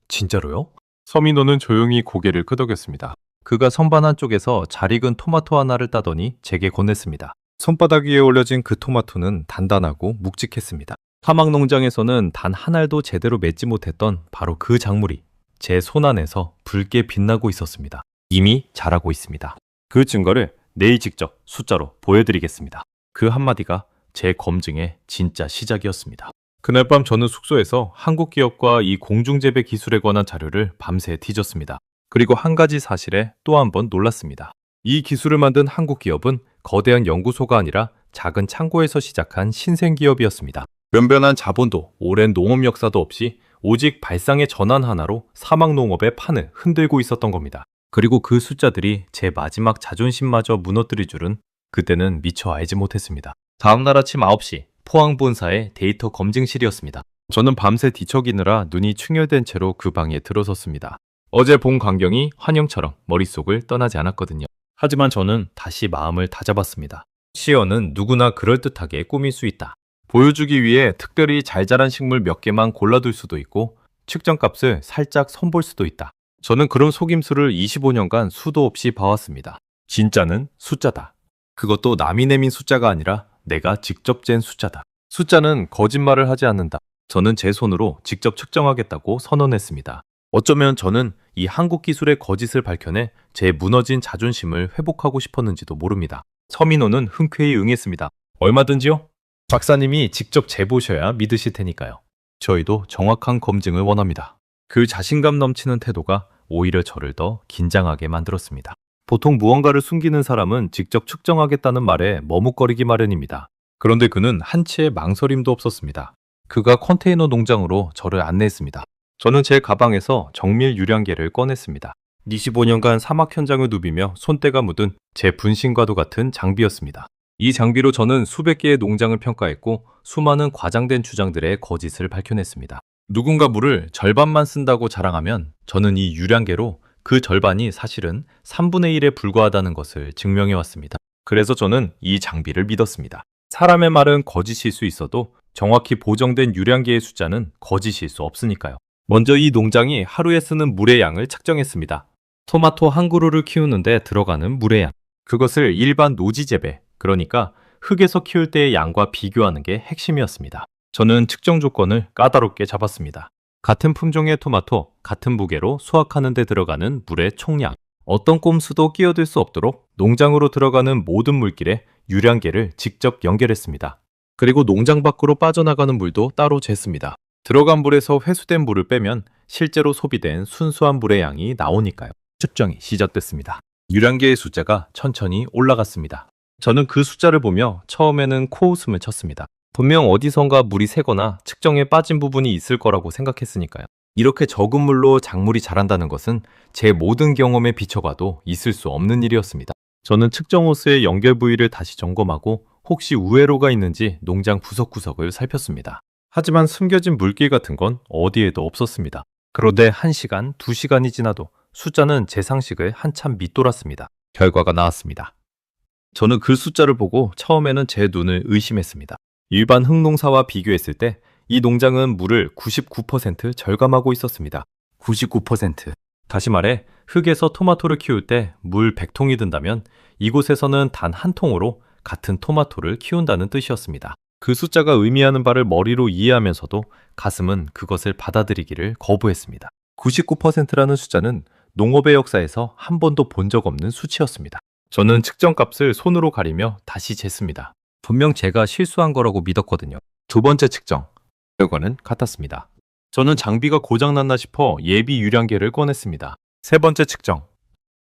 진짜로요? 서민호는 조용히 고개를 끄덕였습니다. 그가 선반 한쪽에서 잘 익은 토마토 하나를 따더니 제게 건넸습니다. 손바닥 위에 올려진 그 토마토는 단단하고 묵직했습니다. 사막 농장에서는 단 한 알도 제대로 맺지 못했던 바로 그 작물이 제 손 안에서 붉게 빛나고 있었습니다. 이미 자라고 있습니다. 그 증거를 내일 직접 숫자로 보여드리겠습니다. 그 한마디가 제 검증의 진짜 시작이었습니다. 그날 밤 저는 숙소에서 한국 기업과 이 공중재배 기술에 관한 자료를 밤새 뒤졌습니다. 그리고 한 가지 사실에 또 한 번 놀랐습니다. 이 기술을 만든 한국 기업은 거대한 연구소가 아니라 작은 창고에서 시작한 신생기업이었습니다. 변변한 자본도 오랜 농업 역사도 없이 오직 발상의 전환 하나로 사막 농업의 판을 흔들고 있었던 겁니다. 그리고 그 숫자들이 제 마지막 자존심마저 무너뜨릴 줄은 그때는 미처 알지 못했습니다. 다음날 아침 9시 포항 본사의 데이터 검증실이었습니다. 저는 밤새 뒤척이느라 눈이 충혈된 채로 그 방에 들어섰습니다. 어제 본 광경이 환영처럼 머릿속을 떠나지 않았거든요. 하지만 저는 다시 마음을 다잡았습니다. 시어는 누구나 그럴듯하게 꾸밀 수 있다. 보여주기 위해 특별히 잘 자란 식물 몇 개만 골라둘 수도 있고 측정값을 살짝 선볼 수도 있다. 저는 그런 속임수를 25년간 수도 없이 봐왔습니다. 진짜는 숫자다. 그것도 남이 내민 숫자가 아니라 내가 직접 잰 숫자다. 숫자는 거짓말을 하지 않는다. 저는 제 손으로 직접 측정하겠다고 선언했습니다. 어쩌면 저는 이 한국 기술의 거짓을 밝혀내 제 무너진 자존심을 회복하고 싶었는지도 모릅니다. 서민호는 흔쾌히 응했습니다. 얼마든지요? 박사님이 직접 재보셔야 믿으실 테니까요. 저희도 정확한 검증을 원합니다. 그 자신감 넘치는 태도가 오히려 저를 더 긴장하게 만들었습니다. 보통 무언가를 숨기는 사람은 직접 측정하겠다는 말에 머뭇거리기 마련입니다. 그런데 그는 한치의 망설임도 없었습니다. 그가 컨테이너 농장으로 저를 안내했습니다. 저는 제 가방에서 정밀 유량계를 꺼냈습니다. 25년간 사막 현장을 누비며 손때가 묻은 제 분신과도 같은 장비였습니다. 이 장비로 저는 수백 개의 농장을 평가했고 수많은 과장된 주장들의 거짓을 밝혀냈습니다. 누군가 물을 절반만 쓴다고 자랑하면 저는 이 유량계로 그 절반이 사실은 3분의 1에 불과하다는 것을 증명해왔습니다. 그래서 저는 이 장비를 믿었습니다. 사람의 말은 거짓일 수 있어도 정확히 보정된 유량계의 숫자는 거짓일 수 없으니까요. 먼저 이 농장이 하루에 쓰는 물의 양을 측정했습니다. 토마토 한 그루를 키우는데 들어가는 물의 양. 그것을 일반 노지 재배, 그러니까 흙에서 키울 때의 양과 비교하는 게 핵심이었습니다. 저는 측정 조건을 까다롭게 잡았습니다. 같은 품종의 토마토, 같은 무게로 수확하는 데 들어가는 물의 총량. 어떤 꼼수도 끼어들 수 없도록 농장으로 들어가는 모든 물길에 유량계를 직접 연결했습니다. 그리고 농장 밖으로 빠져나가는 물도 따로 쟀습니다. 들어간 물에서 회수된 물을 빼면 실제로 소비된 순수한 물의 양이 나오니까요. 측정이 시작됐습니다. 유량계의 숫자가 천천히 올라갔습니다. 저는 그 숫자를 보며 처음에는 코웃음을 쳤습니다. 분명 어디선가 물이 새거나 측정에 빠진 부분이 있을 거라고 생각했으니까요. 이렇게 적은 물로 작물이 자란다는 것은 제 모든 경험에 비춰봐도 있을 수 없는 일이었습니다. 저는 측정 호스의 연결 부위를 다시 점검하고 혹시 우회로가 있는지 농장 구석구석을 살폈습니다. 하지만 숨겨진 물길 같은 건 어디에도 없었습니다. 그런데 1시간, 2시간이 지나도 숫자는 제 상식을 한참 밑돌았습니다. 결과가 나왔습니다. 저는 그 숫자를 보고 처음에는 제 눈을 의심했습니다. 일반 흙농사와 비교했을 때 이 농장은 물을 99% 절감하고 있었습니다. 99%. 다시 말해 흙에서 토마토를 키울 때 물 100통이 든다면 이곳에서는 단 한 통으로 같은 토마토를 키운다는 뜻이었습니다. 그 숫자가 의미하는 바를 머리로 이해하면서도 가슴은 그것을 받아들이기를 거부했습니다. 99%라는 숫자는 농업의 역사에서 한 번도 본 적 없는 수치였습니다. 저는 측정값을 손으로 가리며 다시 쟀습니다. 분명 제가 실수한 거라고 믿었거든요. 두 번째 측정. 결과는 같았습니다. 저는 장비가 고장났나 싶어 예비 유량계를 꺼냈습니다. 세 번째 측정.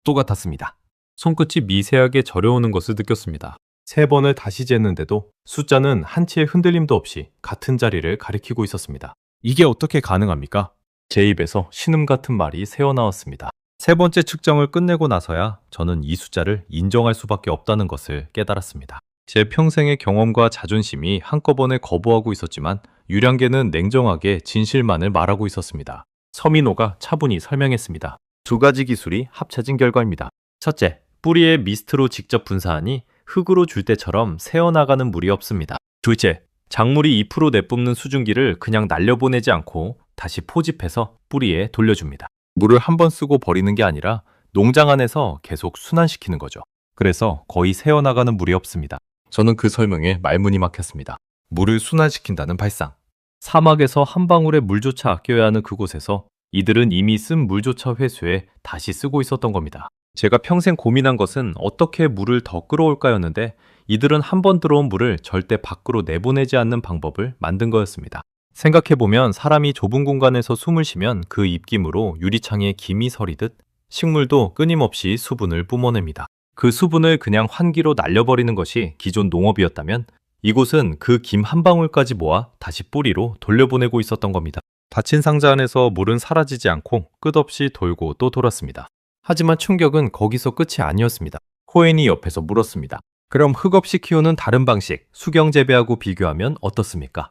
또 같았습니다. 손끝이 미세하게 저려오는 것을 느꼈습니다. 세 번을 다시 쟀는데도 숫자는 한치의 흔들림도 없이 같은 자리를 가리키고 있었습니다. 이게 어떻게 가능합니까? 제 입에서 신음 같은 말이 새어나왔습니다. 세 번째 측정을 끝내고 나서야 저는 이 숫자를 인정할 수밖에 없다는 것을 깨달았습니다. 제 평생의 경험과 자존심이 한꺼번에 거부하고 있었지만 유량계는 냉정하게 진실만을 말하고 있었습니다. 서민호가 차분히 설명했습니다. 두 가지 기술이 합쳐진 결과입니다. 첫째, 뿌리에 미스트로 직접 분사하니 흙으로 줄 때처럼 새어나가는 물이 없습니다. 둘째, 작물이 잎으로 내뿜는 수증기를 그냥 날려보내지 않고 다시 포집해서 뿌리에 돌려줍니다. 물을 한 번 쓰고 버리는 게 아니라 농장 안에서 계속 순환시키는 거죠. 그래서 거의 새어나가는 물이 없습니다. 저는 그 설명에 말문이 막혔습니다. 물을 순환시킨다는 발상. 사막에서 한 방울의 물조차 아껴야 하는 그곳에서 이들은 이미 쓴 물조차 회수해 다시 쓰고 있었던 겁니다. 제가 평생 고민한 것은 어떻게 물을 더 끌어올까였는데 이들은 한 번 들어온 물을 절대 밖으로 내보내지 않는 방법을 만든 거였습니다. 생각해보면 사람이 좁은 공간에서 숨을 쉬면 그 입김으로 유리창에 김이 서리듯 식물도 끊임없이 수분을 뿜어냅니다. 그 수분을 그냥 환기로 날려버리는 것이 기존 농업이었다면 이곳은 그 김 한 방울까지 모아 다시 뿌리로 돌려보내고 있었던 겁니다. 닫힌 상자 안에서 물은 사라지지 않고 끝없이 돌고 또 돌았습니다. 하지만 충격은 거기서 끝이 아니었습니다. 코엔이 옆에서 물었습니다. 그럼 흙 없이 키우는 다른 방식, 수경 재배하고 비교하면 어떻습니까?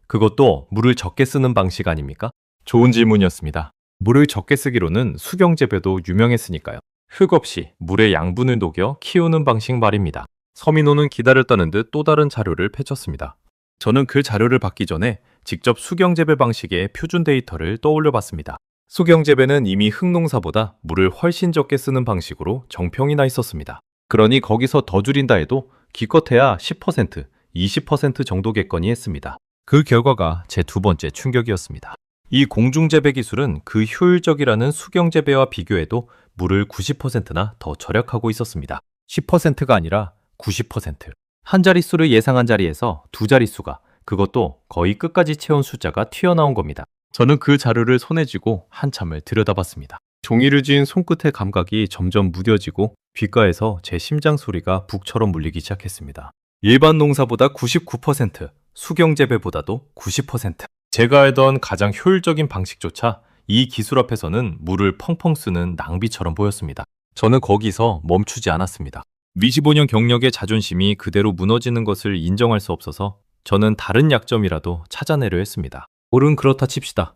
그것도 물을 적게 쓰는 방식 아닙니까? 좋은 질문이었습니다. 물을 적게 쓰기로는 수경 재배도 유명했으니까요. 흙 없이 물의 양분을 녹여 키우는 방식 말입니다. 서민호는 기다렸다는 듯 또 다른 자료를 펼쳤습니다. 저는 그 자료를 받기 전에 직접 수경 재배 방식의 표준 데이터를 떠올려 봤습니다. 수경 재배는 이미 흙농사보다 물을 훨씬 적게 쓰는 방식으로 정평이 나 있었습니다. 그러니 거기서 더 줄인다 해도 기껏해야 10%, 20% 정도겠거니 했습니다. 그 결과가 제 두 번째 충격이었습니다. 이 공중재배 기술은 그 효율적이라는 수경재배와 비교해도 물을 90%나 더 절약하고 있었습니다. 10%가 아니라 90%. 한 자릿수를 예상한 자리에서 두 자릿수가, 그것도 거의 끝까지 채운 숫자가 튀어나온 겁니다. 저는 그 자료를 손에 쥐고 한참을 들여다봤습니다. 종이를 쥔 손끝의 감각이 점점 무뎌지고 귓가에서 제 심장 소리가 북처럼 울리기 시작했습니다. 일반 농사보다 99%, 수경재배보다도 90%. 제가 알던 가장 효율적인 방식조차 이 기술 앞에서는 물을 펑펑 쓰는 낭비처럼 보였습니다. 저는 거기서 멈추지 않았습니다. 25년 경력의 자존심이 그대로 무너지는 것을 인정할 수 없어서 저는 다른 약점이라도 찾아내려 했습니다. 옳은 그렇다 칩시다.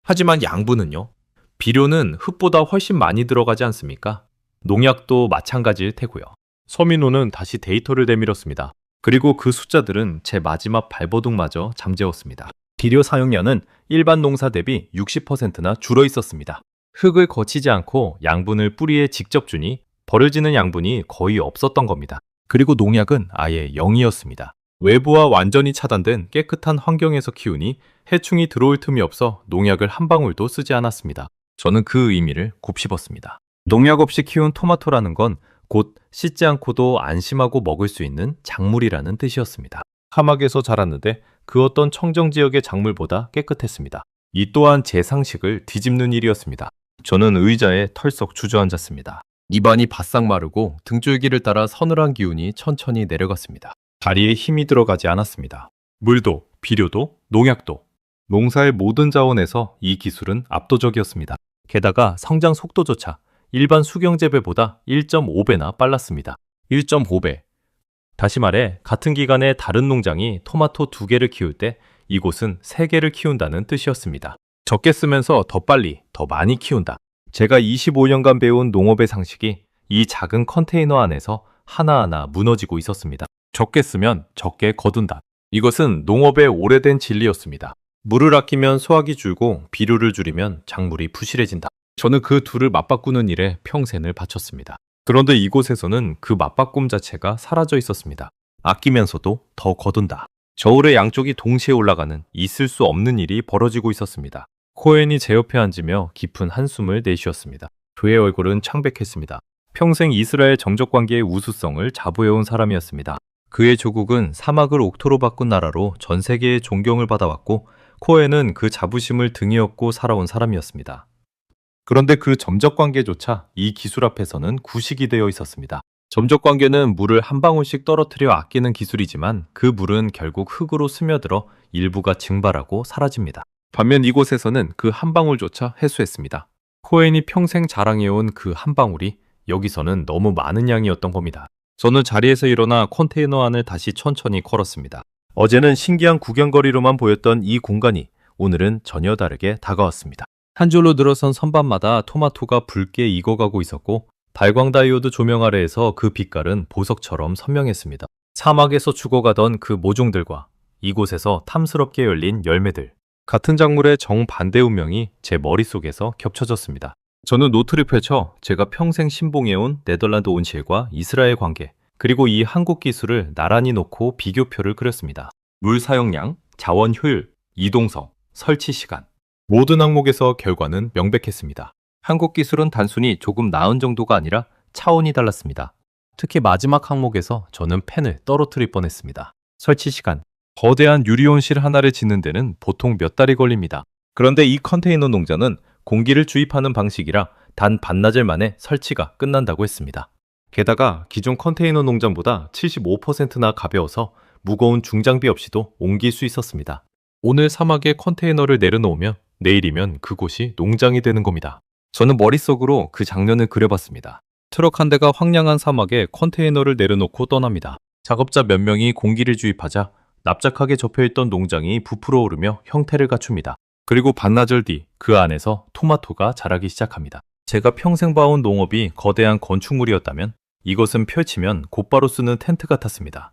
하지만 양분은요? 비료는 흙보다 훨씬 많이 들어가지 않습니까? 농약도 마찬가지일 테고요. 서민호는 다시 데이터를 내밀었습니다. 그리고 그 숫자들은 제 마지막 발버둥마저 잠재웠습니다. 비료 사용량은 일반 농사 대비 60%나 줄어 있었습니다. 흙을 거치지 않고 양분을 뿌리에 직접 주니 버려지는 양분이 거의 없었던 겁니다. 그리고 농약은 아예 0이었습니다. 외부와 완전히 차단된 깨끗한 환경에서 키우니 해충이 들어올 틈이 없어 농약을 한 방울도 쓰지 않았습니다. 저는 그 의미를 곱씹었습니다. 농약 없이 키운 토마토라는 건 곧 씻지 않고도 안심하고 먹을 수 있는 작물이라는 뜻이었습니다. 사막에서 자랐는데 그 어떤 청정 지역의 작물보다 깨끗했습니다. 이 또한 제 상식을 뒤집는 일이었습니다. 저는 의자에 털썩 주저앉았습니다. 입안이 바싹 마르고 등줄기를 따라 서늘한 기운이 천천히 내려갔습니다. 다리에 힘이 들어가지 않았습니다. 물도, 비료도, 농약도. 농사의 모든 자원에서 이 기술은 압도적이었습니다. 게다가 성장 속도조차 일반 수경재배보다 1.5배나 빨랐습니다. 1.5배. 다시 말해 같은 기간에 다른 농장이 토마토 2개를 키울 때 이곳은 3개를 키운다는 뜻이었습니다. 적게 쓰면서 더 빨리, 더 많이 키운다. 제가 25년간 배운 농업의 상식이 이 작은 컨테이너 안에서 하나하나 무너지고 있었습니다. 적게 쓰면 적게 거둔다. 이것은 농업의 오래된 진리였습니다. 물을 아끼면 수확이 줄고 비료를 줄이면 작물이 부실해진다. 저는 그 둘을 맞바꾸는 일에 평생을 바쳤습니다. 그런데 이곳에서는 그 맞바꿈 자체가 사라져 있었습니다. 아끼면서도 더 거둔다. 저울의 양쪽이 동시에 올라가는 있을 수 없는 일이 벌어지고 있었습니다. 코엔이 제 옆에 앉으며 깊은 한숨을 내쉬었습니다. 그의 얼굴은 창백했습니다. 평생 이스라엘 정적관계의 우수성을 자부해온 사람이었습니다. 그의 조국은 사막을 옥토로 바꾼 나라로 전 세계의 존경을 받아왔고 코엔은 그 자부심을 등에 업고 살아온 사람이었습니다. 그런데 그 점적관계조차 이 기술 앞에서는 구식이 되어 있었습니다. 점적관계는 물을 한 방울씩 떨어뜨려 아끼는 기술이지만 그 물은 결국 흙으로 스며들어 일부가 증발하고 사라집니다. 반면 이곳에서는 그 한 방울조차 해소했습니다. 코엔이 평생 자랑해온 그 한 방울이 여기서는 너무 많은 양이었던 겁니다. 저는 자리에서 일어나 컨테이너 안을 다시 천천히 걸었습니다. 어제는 신기한 구경거리로만 보였던 이 공간이 오늘은 전혀 다르게 다가왔습니다. 한 줄로 늘어선 선반마다 토마토가 붉게 익어가고 있었고 발광 다이오드 조명 아래에서 그 빛깔은 보석처럼 선명했습니다. 사막에서 죽어가던 그 모종들과 이곳에서 탐스럽게 열린 열매들. 같은 작물의 정반대 운명이 제 머릿속에서 겹쳐졌습니다. 저는 노트를 펼쳐 제가 평생 신봉해온 네덜란드 온실과 이스라엘 관계, 그리고 이 한국 기술을 나란히 놓고 비교표를 그렸습니다. 물 사용량, 자원 효율, 이동성, 설치 시간. 모든 항목에서 결과는 명백했습니다. 한국 기술은 단순히 조금 나은 정도가 아니라 차원이 달랐습니다. 특히 마지막 항목에서 저는 펜을 떨어뜨릴 뻔했습니다. 설치 시간. 거대한 유리온실 하나를 짓는 데는 보통 몇 달이 걸립니다. 그런데 이 컨테이너 농장은 공기를 주입하는 방식이라 단 반나절 만에 설치가 끝난다고 했습니다. 게다가 기존 컨테이너 농장보다 75%나 가벼워서 무거운 중장비 없이도 옮길 수 있었습니다. 오늘 사막에 컨테이너를 내려놓으면 내일이면 그곳이 농장이 되는 겁니다. 저는 머릿속으로 그 장면을 그려봤습니다. 트럭 한 대가 황량한 사막에 컨테이너를 내려놓고 떠납니다. 작업자 몇 명이 공기를 주입하자 납작하게 접혀있던 농장이 부풀어 오르며 형태를 갖춥니다. 그리고 반나절 뒤 그 안에서 토마토가 자라기 시작합니다. 제가 평생 봐온 농업이 거대한 건축물이었다면 이것은 펼치면 곧바로 쓰는 텐트 같았습니다.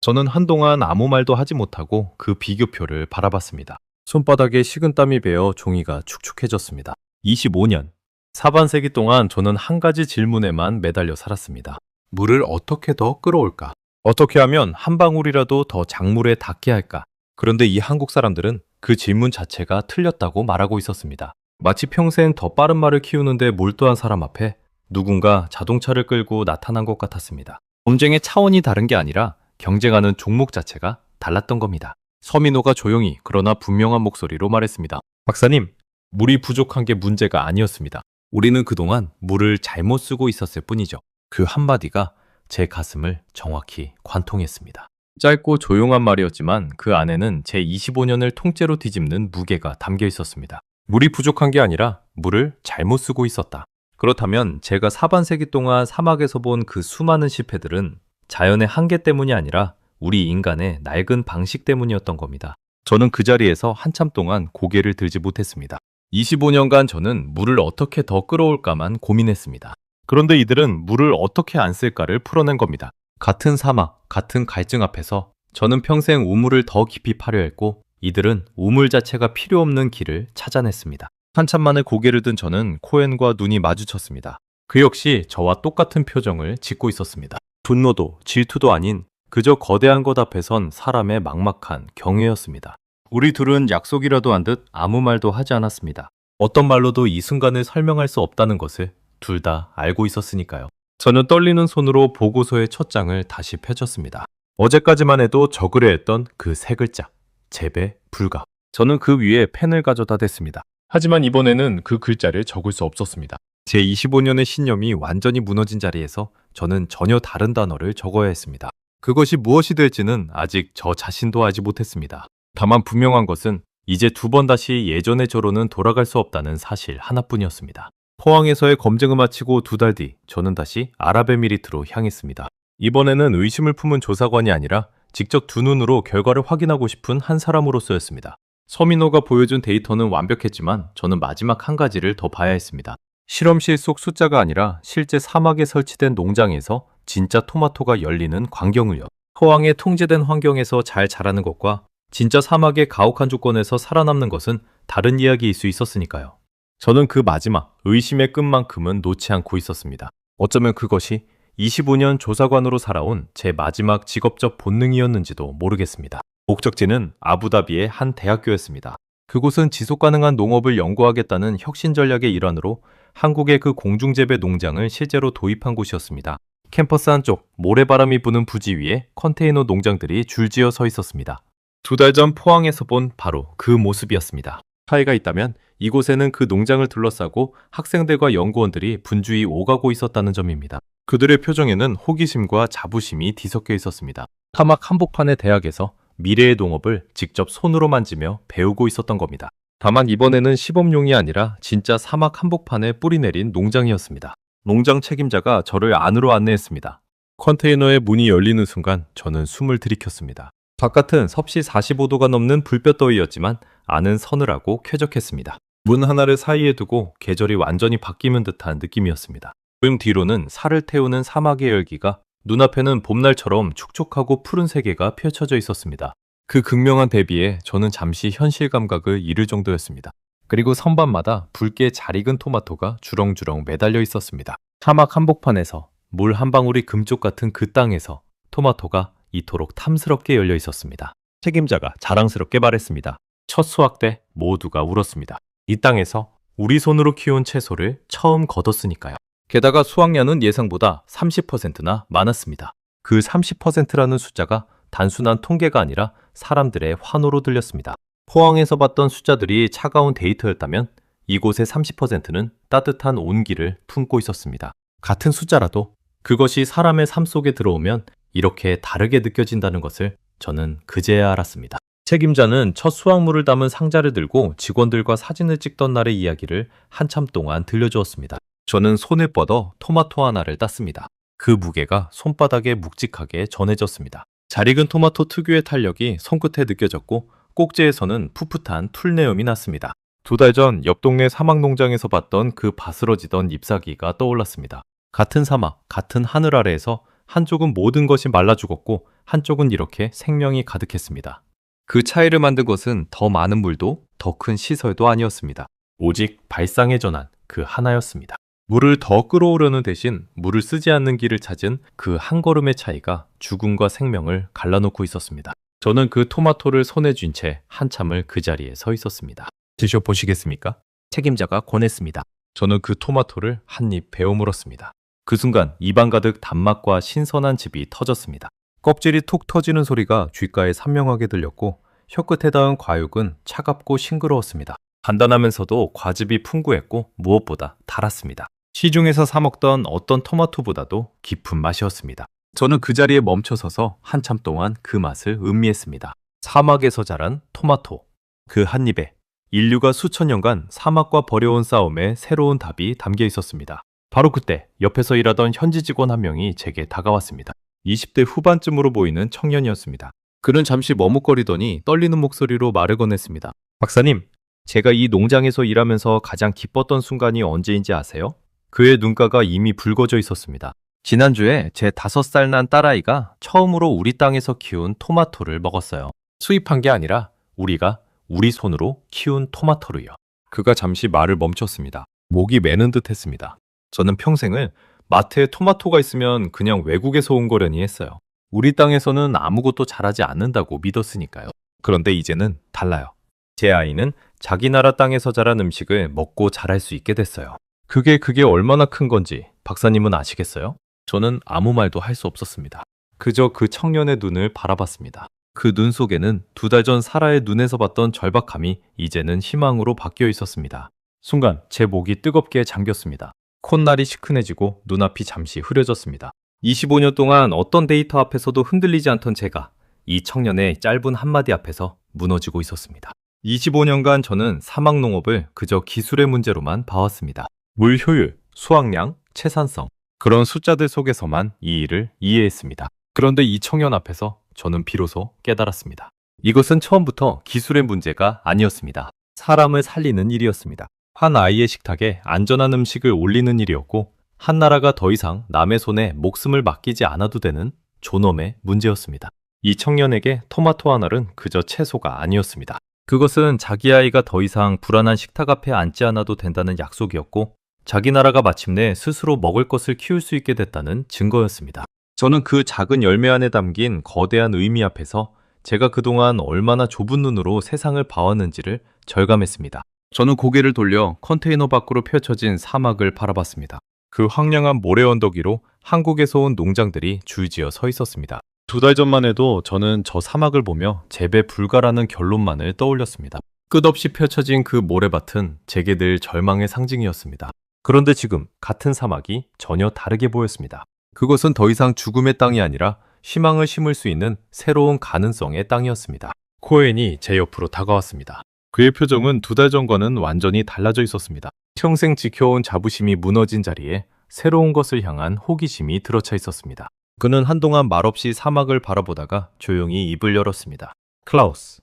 저는 한동안 아무 말도 하지 못하고 그 비교표를 바라봤습니다. 손바닥에 식은땀이 배어 종이가 축축해졌습니다. 25년. 사반세기 동안 저는 한 가지 질문에만 매달려 살았습니다. 물을 어떻게 더 끌어올까? 어떻게 하면 한 방울이라도 더 작물에 닿게 할까? 그런데 이 한국 사람들은 그 질문 자체가 틀렸다고 말하고 있었습니다. 마치 평생 더 빠른 말을 키우는데 몰두한 사람 앞에 누군가 자동차를 끌고 나타난 것 같았습니다. 경쟁의 차원이 다른 게 아니라 경쟁하는 종목 자체가 달랐던 겁니다. 서민호가 조용히 그러나 분명한 목소리로 말했습니다. 박사님, 물이 부족한 게 문제가 아니었습니다. 우리는 그동안 물을 잘못 쓰고 있었을 뿐이죠. 그 한마디가 제 가슴을 정확히 관통했습니다. 짧고 조용한 말이었지만 그 안에는 제 25년을 통째로 뒤집는 무게가 담겨 있었습니다. 물이 부족한 게 아니라 물을 잘못 쓰고 있었다. 그렇다면 제가 4반세기 동안 사막에서 본 그 수많은 실패들은 자연의 한계 때문이 아니라 우리 인간의 낡은 방식 때문이었던 겁니다. 저는 그 자리에서 한참 동안 고개를 들지 못했습니다. 25년간 저는 물을 어떻게 더 끌어올까만 고민했습니다. 그런데 이들은 물을 어떻게 안 쓸까를 풀어낸 겁니다. 같은 사막, 같은 갈증 앞에서 저는 평생 우물을 더 깊이 파려 했고 이들은 우물 자체가 필요 없는 길을 찾아냈습니다. 한참 만에 고개를 든 저는 코엔과 눈이 마주쳤습니다. 그 역시 저와 똑같은 표정을 짓고 있었습니다. 분노도 질투도 아닌 그저 거대한 것 앞에 선 사람의 막막한 경외였습니다. 우리 둘은 약속이라도 한 듯 아무 말도 하지 않았습니다. 어떤 말로도 이 순간을 설명할 수 없다는 것을 둘 다 알고 있었으니까요. 저는 떨리는 손으로 보고서의 첫 장을 다시 펼쳤습니다. 어제까지만 해도 적으려 했던 그 세 글자, 재배 불가. 저는 그 위에 펜을 가져다 댔습니다. 하지만 이번에는 그 글자를 적을 수 없었습니다. 제 25년의 신념이 완전히 무너진 자리에서 저는 전혀 다른 단어를 적어야 했습니다. 그것이 무엇이 될지는 아직 저 자신도 알지 못했습니다. 다만 분명한 것은 이제 두 번 다시 예전의 저로는 돌아갈 수 없다는 사실 하나뿐이었습니다. 포항에서의 검증을 마치고 2달 뒤 저는 다시 아랍에미리트로 향했습니다. 이번에는 의심을 품은 조사관이 아니라 직접 두 눈으로 결과를 확인하고 싶은 한 사람으로서였습니다. 서민호가 보여준 데이터는 완벽했지만 저는 마지막 한 가지를 더 봐야 했습니다. 실험실 속 숫자가 아니라 실제 사막에 설치된 농장에서 진짜 토마토가 열리는 광경을요. 포항의 통제된 환경에서 잘 자라는 것과 진짜 사막의 가혹한 조건에서 살아남는 것은 다른 이야기일 수 있었으니까요. 저는 그 마지막 의심의 끝만큼은 놓지 않고 있었습니다. 어쩌면 그것이 25년 조사관으로 살아온 제 마지막 직업적 본능이었는지도 모르겠습니다. 목적지는 아부다비의 한 대학교였습니다. 그곳은 지속가능한 농업을 연구하겠다는 혁신 전략의 일환으로 한국의 그 공중재배 농장을 실제로 도입한 곳이었습니다. 캠퍼스 한쪽 모래바람이 부는 부지 위에 컨테이너 농장들이 줄지어 서 있었습니다. 2달 전 포항에서 본 바로 그 모습이었습니다. 차이가 있다면 이곳에는 그 농장을 둘러싸고 학생들과 연구원들이 분주히 오가고 있었다는 점입니다. 그들의 표정에는 호기심과 자부심이 뒤섞여 있었습니다. 사막 한복판의 대학에서 미래의 농업을 직접 손으로 만지며 배우고 있었던 겁니다. 다만 이번에는 시범용이 아니라 진짜 사막 한복판에 뿌리 내린 농장이었습니다. 농장 책임자가 저를 안으로 안내했습니다. 컨테이너의 문이 열리는 순간 저는 숨을 들이켰습니다. 바깥은 섭씨 45도가 넘는 불볕더위였지만 안은 서늘하고 쾌적했습니다. 문 하나를 사이에 두고 계절이 완전히 바뀌는 듯한 느낌이었습니다. 문 뒤로는 살을 태우는 사막의 열기가, 눈앞에는 봄날처럼 촉촉하고 푸른 세계가 펼쳐져 있었습니다. 그 극명한 대비에 저는 잠시 현실 감각을 잃을 정도였습니다. 그리고 선반마다 붉게 잘 익은 토마토가 주렁주렁 매달려 있었습니다. 사막 한복판에서 물 한 방울이 금쪽 같은 그 땅에서 토마토가 이토록 탐스럽게 열려 있었습니다. 책임자가 자랑스럽게 말했습니다. 첫 수확 때 모두가 울었습니다. 이 땅에서 우리 손으로 키운 채소를 처음 거뒀으니까요. 게다가 수확량은 예상보다 30%나 많았습니다. 그 30%라는 숫자가 단순한 통계가 아니라 사람들의 환호로 들렸습니다. 포항에서 봤던 숫자들이 차가운 데이터였다면 이곳의 30%는 따뜻한 온기를 품고 있었습니다. 같은 숫자라도 그것이 사람의 삶 속에 들어오면 이렇게 다르게 느껴진다는 것을 저는 그제야 알았습니다. 책임자는 첫 수확물을 담은 상자를 들고 직원들과 사진을 찍던 날의 이야기를 한참 동안 들려주었습니다. 저는 손을 뻗어 토마토 하나를 땄습니다. 그 무게가 손바닥에 묵직하게 전해졌습니다. 잘 익은 토마토 특유의 탄력이 손끝에 느껴졌고 꼭지에서는 풋풋한 풀내음이 났습니다. 2달 전 옆 동네 사막 농장에서 봤던 그 바스러지던 잎사귀가 떠올랐습니다. 같은 사막, 같은 하늘 아래에서 한쪽은 모든 것이 말라 죽었고 한쪽은 이렇게 생명이 가득했습니다. 그 차이를 만든 것은 더 많은 물도 더 큰 시설도 아니었습니다. 오직 발상의 전환 그 하나였습니다. 물을 더 끌어오려는 대신 물을 쓰지 않는 길을 찾은 그 한 걸음의 차이가 죽음과 생명을 갈라놓고 있었습니다. 저는 그 토마토를 손에 쥔 채 한참을 그 자리에 서 있었습니다. 드셔보시겠습니까? 책임자가 권했습니다. 저는 그 토마토를 한 입 베어 물었습니다. 그 순간 입안 가득 단맛과 신선한 즙이 터졌습니다. 껍질이 툭 터지는 소리가 귓가에 선명하게 들렸고 혀끝에 닿은 과육은 차갑고 싱그러웠습니다. 간단하면서도 과즙이 풍부했고 무엇보다 달았습니다. 시중에서 사 먹던 어떤 토마토보다도 깊은 맛이었습니다. 저는 그 자리에 멈춰서서 한참 동안 그 맛을 음미했습니다. 사막에서 자란 토마토. 그 한 입에 인류가 수천 년간 사막과 벌여온 싸움에 새로운 답이 담겨 있었습니다. 바로 그때 옆에서 일하던 현지 직원 한 명이 제게 다가왔습니다. 20대 후반쯤으로 보이는 청년이었습니다. 그는 잠시 머뭇거리더니 떨리는 목소리로 말을 건넸습니다. 박사님, 제가 이 농장에서 일하면서 가장 기뻤던 순간이 언제인지 아세요? 그의 눈가가 이미 붉어져 있었습니다. 지난주에 제 5살 난 딸아이가 처음으로 우리 땅에서 키운 토마토를 먹었어요. 수입한 게 아니라 우리가 우리 손으로 키운 토마토로요. 그가 잠시 말을 멈췄습니다. 목이 메는 듯 했습니다. 저는 평생을 마트에 토마토가 있으면 그냥 외국에서 온 거려니 했어요. 우리 땅에서는 아무것도 자라지 않는다고 믿었으니까요. 그런데 이제는 달라요. 제 아이는 자기 나라 땅에서 자란 음식을 먹고 자랄 수 있게 됐어요. 그게 얼마나 큰 건지 박사님은 아시겠어요? 저는 아무 말도 할 수 없었습니다. 그저 그 청년의 눈을 바라봤습니다. 그 눈 속에는 2달 전 사라의 눈에서 봤던 절박함이 이제는 희망으로 바뀌어 있었습니다. 순간 제 목이 뜨겁게 잠겼습니다. 콧날이 시큰해지고 눈앞이 잠시 흐려졌습니다. 25년 동안 어떤 데이터 앞에서도 흔들리지 않던 제가 이 청년의 짧은 한마디 앞에서 무너지고 있었습니다. 25년간 저는 사막 농업을 그저 기술의 문제로만 봐왔습니다. 물 효율, 수확량, 채산성, 그런 숫자들 속에서만 이 일을 이해했습니다. 그런데 이 청년 앞에서 저는 비로소 깨달았습니다. 이것은 처음부터 기술의 문제가 아니었습니다. 사람을 살리는 일이었습니다. 한 아이의 식탁에 안전한 음식을 올리는 일이었고 한 나라가 더 이상 남의 손에 목숨을 맡기지 않아도 되는 존엄의 문제였습니다. 이 청년에게 토마토 한 알은 그저 채소가 아니었습니다. 그것은 자기 아이가 더 이상 불안한 식탁 앞에 앉지 않아도 된다는 약속이었고 자기 나라가 마침내 스스로 먹을 것을 키울 수 있게 됐다는 증거였습니다. 저는 그 작은 열매 안에 담긴 거대한 의미 앞에서 제가 그동안 얼마나 좁은 눈으로 세상을 봐왔는지를 절감했습니다. 저는 고개를 돌려 컨테이너 밖으로 펼쳐진 사막을 바라봤습니다. 그 황량한 모래 언덕 위로 한국에서 온 농장들이 줄지어 서 있었습니다. 2달 전만 해도 저는 저 사막을 보며 재배 불가라는 결론만을 떠올렸습니다. 끝없이 펼쳐진 그 모래밭은 제게 늘 절망의 상징이었습니다. 그런데 지금 같은 사막이 전혀 다르게 보였습니다. 그것은 더 이상 죽음의 땅이 아니라 희망을 심을 수 있는 새로운 가능성의 땅이었습니다. 코엔이 제 옆으로 다가왔습니다. 그의 표정은 2달 전과는 완전히 달라져 있었습니다. 평생 지켜온 자부심이 무너진 자리에 새로운 것을 향한 호기심이 들어차 있었습니다. 그는 한동안 말없이 사막을 바라보다가 조용히 입을 열었습니다. 클라우스,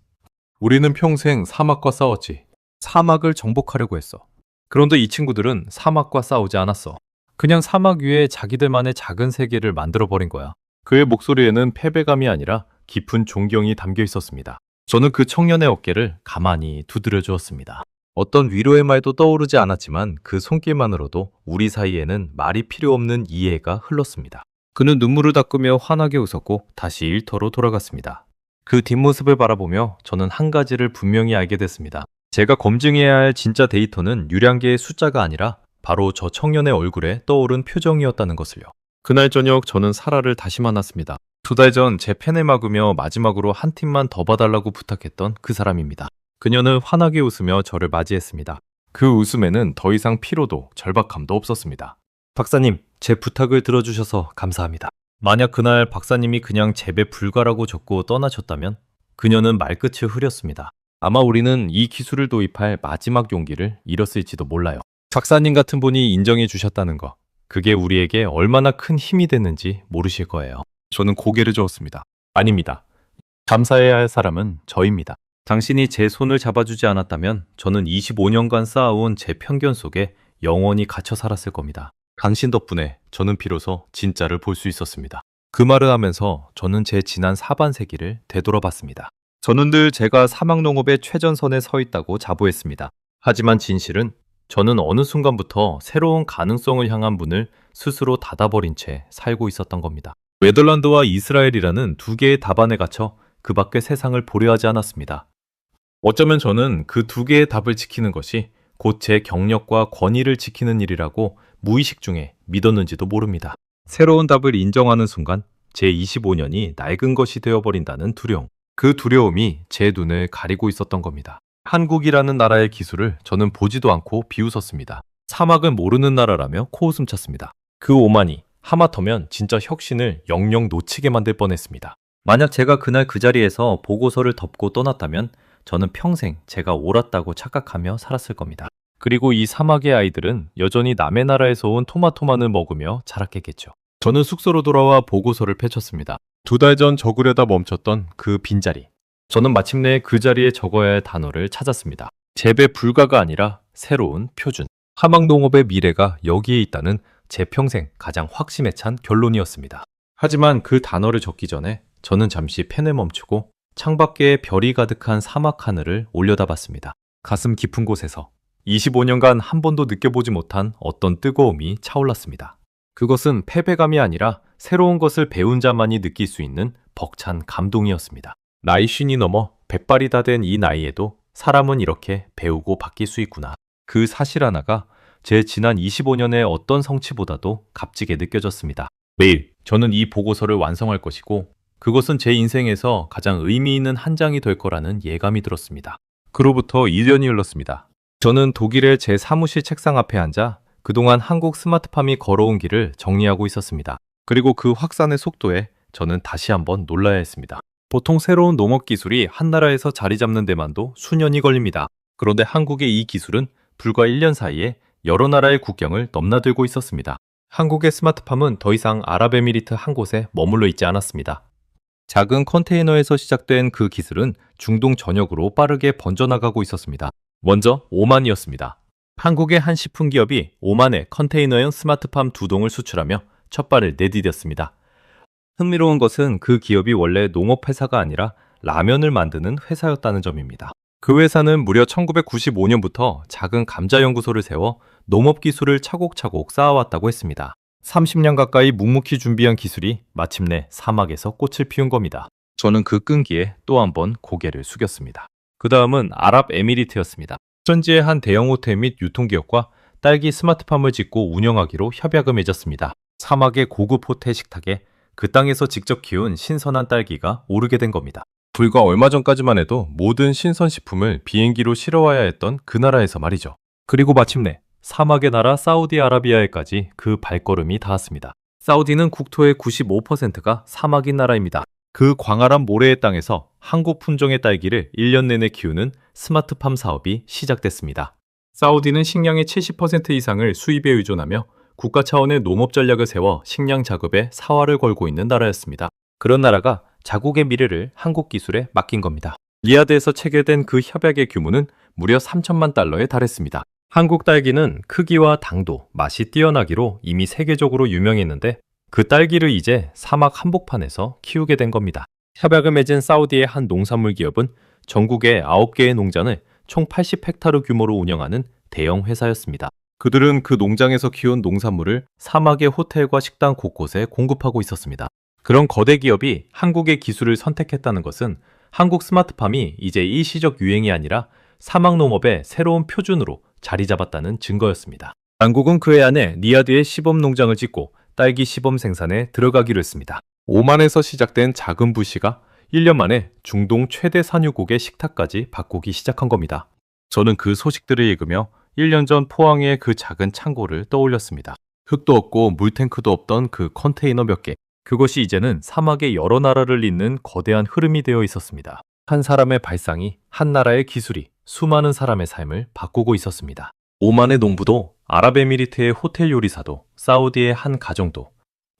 우리는 평생 사막과 싸웠지. 사막을 정복하려고 했어. 그런데 이 친구들은 사막과 싸우지 않았어. 그냥 사막 위에 자기들만의 작은 세계를 만들어버린 거야. 그의 목소리에는 패배감이 아니라 깊은 존경이 담겨 있었습니다. 저는 그 청년의 어깨를 가만히 두드려 주었습니다. 어떤 위로의 말도 떠오르지 않았지만 그 손길만으로도 우리 사이에는 말이 필요 없는 이해가 흘렀습니다. 그는 눈물을 닦으며 환하게 웃었고 다시 일터로 돌아갔습니다. 그 뒷모습을 바라보며 저는 한 가지를 분명히 알게 됐습니다. 제가 검증해야 할 진짜 데이터는 유량계의 숫자가 아니라 바로 저 청년의 얼굴에 떠오른 표정이었다는 것을요. 그날 저녁 저는 사라를 다시 만났습니다. 2달 전 제 펜을 막으며 마지막으로 한 팀만 더 봐달라고 부탁했던 그 사람입니다. 그녀는 환하게 웃으며 저를 맞이했습니다. 그 웃음에는 더 이상 피로도 절박함도 없었습니다. 박사님, 제 부탁을 들어주셔서 감사합니다. 만약 그날 박사님이 그냥 재배 불가라고 적고 떠나셨다면 그녀는 말끝을 흐렸습니다. 아마 우리는 이 기술을 도입할 마지막 용기를 잃었을지도 몰라요. 박사님 같은 분이 인정해 주셨다는 거, 그게 우리에게 얼마나 큰 힘이 됐는지 모르실 거예요. 저는 고개를 저었습니다. 아닙니다. 감사해야 할 사람은 저입니다. 당신이 제 손을 잡아주지 않았다면 저는 25년간 쌓아온 제 편견 속에 영원히 갇혀 살았을 겁니다. 당신 덕분에 저는 비로소 진짜를 볼 수 있었습니다. 그 말을 하면서 저는 제 지난 사반세기를 되돌아봤습니다. 저는 늘 제가 사막농업의 최전선에 서 있다고 자부했습니다. 하지만 진실은 저는 어느 순간부터 새로운 가능성을 향한 문을 스스로 닫아버린 채 살고 있었던 겁니다. 네덜란드와 이스라엘이라는 두 개의 답안에 갇혀 그 밖의 세상을 보려 하지 않았습니다. 어쩌면 저는 그 두 개의 답을 지키는 것이 곧 제 경력과 권위를 지키는 일이라고 무의식 중에 믿었는지도 모릅니다. 새로운 답을 인정하는 순간 제 25년이 낡은 것이 되어버린다는 두려움. 그 두려움이 제 눈을 가리고 있었던 겁니다. 한국이라는 나라의 기술을 저는 보지도 않고 비웃었습니다. 사막을 모르는 나라라며 코웃음 쳤습니다. 그 오만이 하마터면 진짜 혁신을 영영 놓치게 만들 뻔했습니다. 만약 제가 그날 그 자리에서 보고서를 덮고 떠났다면 저는 평생 제가 옳았다고 착각하며 살았을 겁니다. 그리고 이 사막의 아이들은 여전히 남의 나라에서 온 토마토만을 먹으며 자랐겠죠. 저는 숙소로 돌아와 보고서를 펼쳤습니다. 2달 전 적으려다 멈췄던 그 빈자리. 저는 마침내 그 자리에 적어야 할 단어를 찾았습니다. 재배 불가가 아니라 새로운 표준. 하막농업의 미래가 여기에 있다는 제 평생 가장 확신에 찬 결론이었습니다. 하지만 그 단어를 적기 전에 저는 잠시 펜을 멈추고 창밖에 별이 가득한 사막 하늘을 올려다봤습니다. 가슴 깊은 곳에서 25년간 한 번도 느껴보지 못한 어떤 뜨거움이 차올랐습니다. 그것은 패배감이 아니라 새로운 것을 배운 자만이 느낄 수 있는 벅찬 감동이었습니다. 나이 50이 넘어 100발이 다 된 이 나이에도 사람은 이렇게 배우고 바뀔 수 있구나. 그 사실 하나가 제 지난 25년의 어떤 성취보다도 값지게 느껴졌습니다. 매일 저는 이 보고서를 완성할 것이고 그것은 제 인생에서 가장 의미 있는 한 장이 될 거라는 예감이 들었습니다. 그로부터 1년이 흘렀습니다. 저는 독일의 제 사무실 책상 앞에 앉아 그동안 한국 스마트팜이 걸어온 길을 정리하고 있었습니다. 그리고 그 확산의 속도에 저는 다시 한번 놀라야 했습니다. 보통 새로운 농업 기술이 한 나라에서 자리 잡는 데만도 수년이 걸립니다. 그런데 한국의 이 기술은 불과 1년 사이에 여러 나라의 국경을 넘나들고 있었습니다. 한국의 스마트팜은 더 이상 아랍에미리트 한 곳에 머물러 있지 않았습니다. 작은 컨테이너에서 시작된 그 기술은 중동 전역으로 빠르게 번져나가고 있었습니다. 먼저 오만이었습니다. 한국의 한 식품기업이 오만에 컨테이너형 스마트팜 2동을 수출하며 첫 발을 내디뎠습니다. 흥미로운 것은 그 기업이 원래 농업회사가 아니라 라면을 만드는 회사였다는 점입니다. 그 회사는 무려 1995년부터 작은 감자 연구소를 세워 농업 기술을 차곡차곡 쌓아왔다고 했습니다. 30년 가까이 묵묵히 준비한 기술이 마침내 사막에서 꽃을 피운 겁니다. 저는 그 끈기에 또 한 번 고개를 숙였습니다. 그 다음은 아랍에미리트였습니다. 현지의 한 대형 호텔 및 유통기업과 딸기 스마트팜을 짓고 운영하기로 협약을 맺었습니다. 사막의 고급 호텔 식탁에 그 땅에서 직접 키운 신선한 딸기가 오르게 된 겁니다. 불과 얼마 전까지만 해도 모든 신선식품을 비행기로 실어와야 했던 그 나라에서 말이죠. 그리고 마침내 사막의 나라 사우디아라비아에까지 그 발걸음이 닿았습니다. 사우디는 국토의 95%가 사막인 나라입니다. 그 광활한 모래의 땅에서 한국 품종의 딸기를 1년 내내 키우는 스마트팜 사업이 시작됐습니다. 사우디는 식량의 70% 이상을 수입에 의존하며 국가 차원의 농업 전략을 세워 식량 작업에 사활을 걸고 있는 나라였습니다. 그런 나라가 자국의 미래를 한국 기술에 맡긴 겁니다. 리야드에서 체결된 그 협약의 규모는 무려 3천만 달러에 달했습니다. 한국 딸기는 크기와 당도, 맛이 뛰어나기로 이미 세계적으로 유명했는데 그 딸기를 이제 사막 한복판에서 키우게 된 겁니다. 협약을 맺은 사우디의 한 농산물 기업은 전국의 9개의 농장을 총 80헥타르 규모로 운영하는 대형 회사였습니다. 그들은 그 농장에서 키운 농산물을 사막의 호텔과 식당 곳곳에 공급하고 있었습니다. 그런 거대 기업이 한국의 기술을 선택했다는 것은 한국 스마트팜이 이제 일시적 유행이 아니라 사막 농업의 새로운 표준으로 자리 잡았다는 증거였습니다. 한국은 그해 안에 리야드에 시범 농장을 짓고 딸기 시범 생산에 들어가기로 했습니다. 오만에서 시작된 작은 부시가 1년 만에 중동 최대 산유국의 식탁까지 바꾸기 시작한 겁니다. 저는 그 소식들을 읽으며 1년 전 포항의 그 작은 창고를 떠올렸습니다. 흙도 없고 물탱크도 없던 그 컨테이너 몇 개. 그것이 이제는 사막의 여러 나라를 잇는 거대한 흐름이 되어 있었습니다. 한 사람의 발상이 한 나라의 기술이 수많은 사람의 삶을 바꾸고 있었습니다. 오만의 농부도 아랍에미리트의 호텔 요리사도 사우디의 한 가정도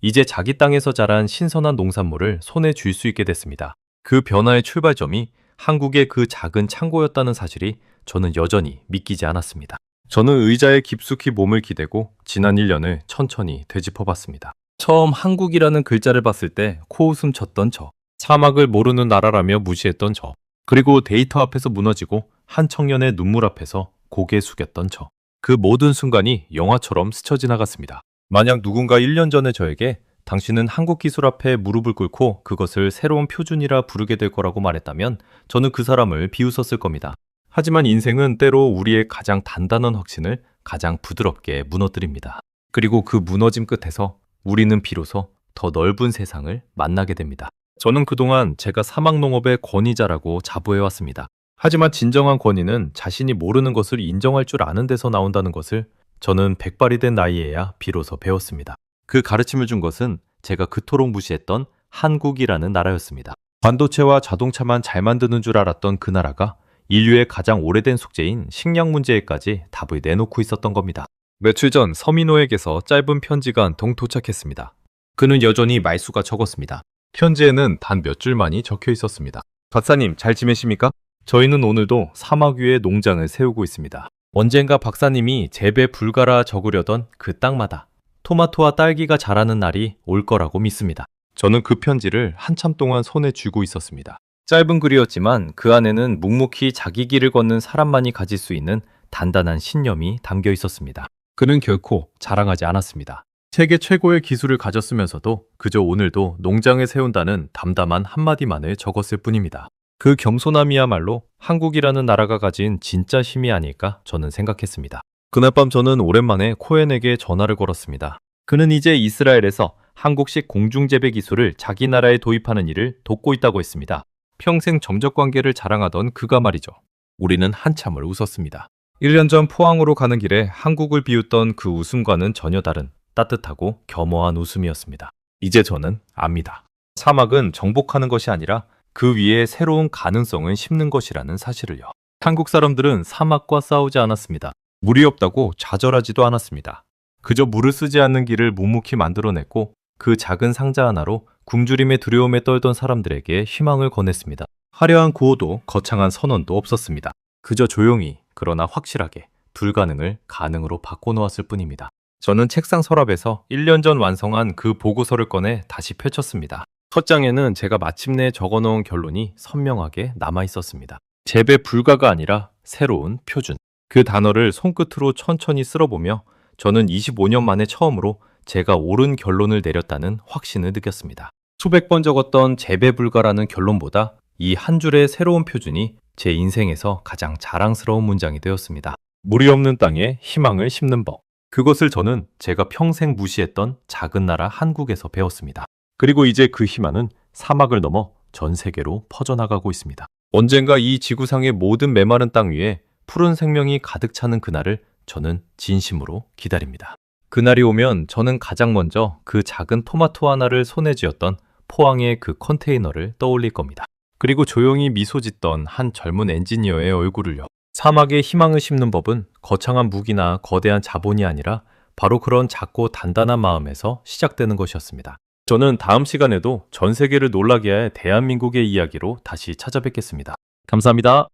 이제 자기 땅에서 자란 신선한 농산물을 손에 쥘 수 있게 됐습니다. 그 변화의 출발점이 한국의 그 작은 창고였다는 사실이 저는 여전히 믿기지 않았습니다. 저는 의자에 깊숙이 몸을 기대고 지난 1년을 천천히 되짚어봤습니다. 처음 한국이라는 글자를 봤을 때 코웃음 쳤던 저, 사막을 모르는 나라라며 무시했던 저, 그리고 데이터 앞에서 무너지고 한 청년의 눈물 앞에서 고개 숙였던 저. 그 모든 순간이 영화처럼 스쳐 지나갔습니다. 만약 누군가 1년 전에 저에게 당신은 한국 기술 앞에 무릎을 꿇고 그것을 새로운 표준이라 부르게 될 거라고 말했다면 저는 그 사람을 비웃었을 겁니다. 하지만 인생은 때로 우리의 가장 단단한 확신을 가장 부드럽게 무너뜨립니다. 그리고 그 무너짐 끝에서 우리는 비로소 더 넓은 세상을 만나게 됩니다. 저는 그동안 제가 사막농업의 권위자라고 자부해왔습니다. 하지만 진정한 권위는 자신이 모르는 것을 인정할 줄 아는 데서 나온다는 것을 저는 백발이 된 나이에야 비로소 배웠습니다. 그 가르침을 준 것은 제가 그토록 무시했던 한국이라는 나라였습니다. 반도체와 자동차만 잘 만드는 줄 알았던 그 나라가 인류의 가장 오래된 숙제인 식량 문제에까지 답을 내놓고 있었던 겁니다. 며칠 전 서민호에게서 짧은 편지가 한 통 도착했습니다. 그는 여전히 말수가 적었습니다. 편지에는 단 몇 줄만이 적혀 있었습니다. 박사님, 잘 지내십니까? 저희는 오늘도 사막 위에 농장을 세우고 있습니다. 언젠가 박사님이 재배 불가라 적으려던 그 땅마다 토마토와 딸기가 자라는 날이 올 거라고 믿습니다. 저는 그 편지를 한참 동안 손에 쥐고 있었습니다. 짧은 글이었지만 그 안에는 묵묵히 자기 길을 걷는 사람만이 가질 수 있는 단단한 신념이 담겨 있었습니다. 그는 결코 자랑하지 않았습니다. 세계 최고의 기술을 가졌으면서도 그저 오늘도 농장을 세운다는 담담한 한마디만을 적었을 뿐입니다. 그 겸손함이야말로 한국이라는 나라가 가진 진짜 힘이 아닐까 저는 생각했습니다. 그날 밤 저는 오랜만에 코엔에게 전화를 걸었습니다. 그는 이제 이스라엘에서 한국식 공중재배 기술을 자기 나라에 도입하는 일을 돕고 있다고 했습니다. 평생 점적 관계를 자랑하던 그가 말이죠. 우리는 한참을 웃었습니다. 1년 전 포항으로 가는 길에 한국을 비웃던 그 웃음과는 전혀 다른 따뜻하고 겸허한 웃음이었습니다. 이제 저는 압니다. 사막은 정복하는 것이 아니라 그 위에 새로운 가능성을 심는 것이라는 사실을요. 한국 사람들은 사막과 싸우지 않았습니다. 물이 없다고 좌절하지도 않았습니다. 그저 물을 쓰지 않는 길을 묵묵히 만들어냈고 그 작은 상자 하나로 굶주림의 두려움에 떨던 사람들에게 희망을 건넸습니다. 화려한 구호도 거창한 선언도 없었습니다. 그저 조용히 그러나 확실하게 불가능을 가능으로 바꿔놓았을 뿐입니다. 저는 책상 서랍에서 1년 전 완성한 그 보고서를 꺼내 다시 펼쳤습니다. 첫 장에는 제가 마침내 적어놓은 결론이 선명하게 남아있었습니다. 재배 불가가 아니라 새로운 표준. 그 단어를 손끝으로 천천히 쓸어보며 저는 25년 만에 처음으로 제가 옳은 결론을 내렸다는 확신을 느꼈습니다. 수백 번 적었던 재배 불가라는 결론보다 이 한 줄의 새로운 표준이 제 인생에서 가장 자랑스러운 문장이 되었습니다. 물이 없는 땅에 희망을 심는 법. 그것을 저는 제가 평생 무시했던 작은 나라 한국에서 배웠습니다. 그리고 이제 그 희망은 사막을 넘어 전 세계로 퍼져나가고 있습니다. 언젠가 이 지구상의 모든 메마른 땅 위에 푸른 생명이 가득 차는 그날을 저는 진심으로 기다립니다. 그날이 오면 저는 가장 먼저 그 작은 토마토 하나를 손에 쥐었던 포항의 그 컨테이너를 떠올릴 겁니다. 그리고 조용히 미소 짓던 한 젊은 엔지니어의 얼굴을요. 사막에 희망을 심는 법은 거창한 무기나 거대한 자본이 아니라 바로 그런 작고 단단한 마음에서 시작되는 것이었습니다. 저는 다음 시간에도 전 세계를 놀라게 할 대한민국의 이야기로 다시 찾아뵙겠습니다. 감사합니다.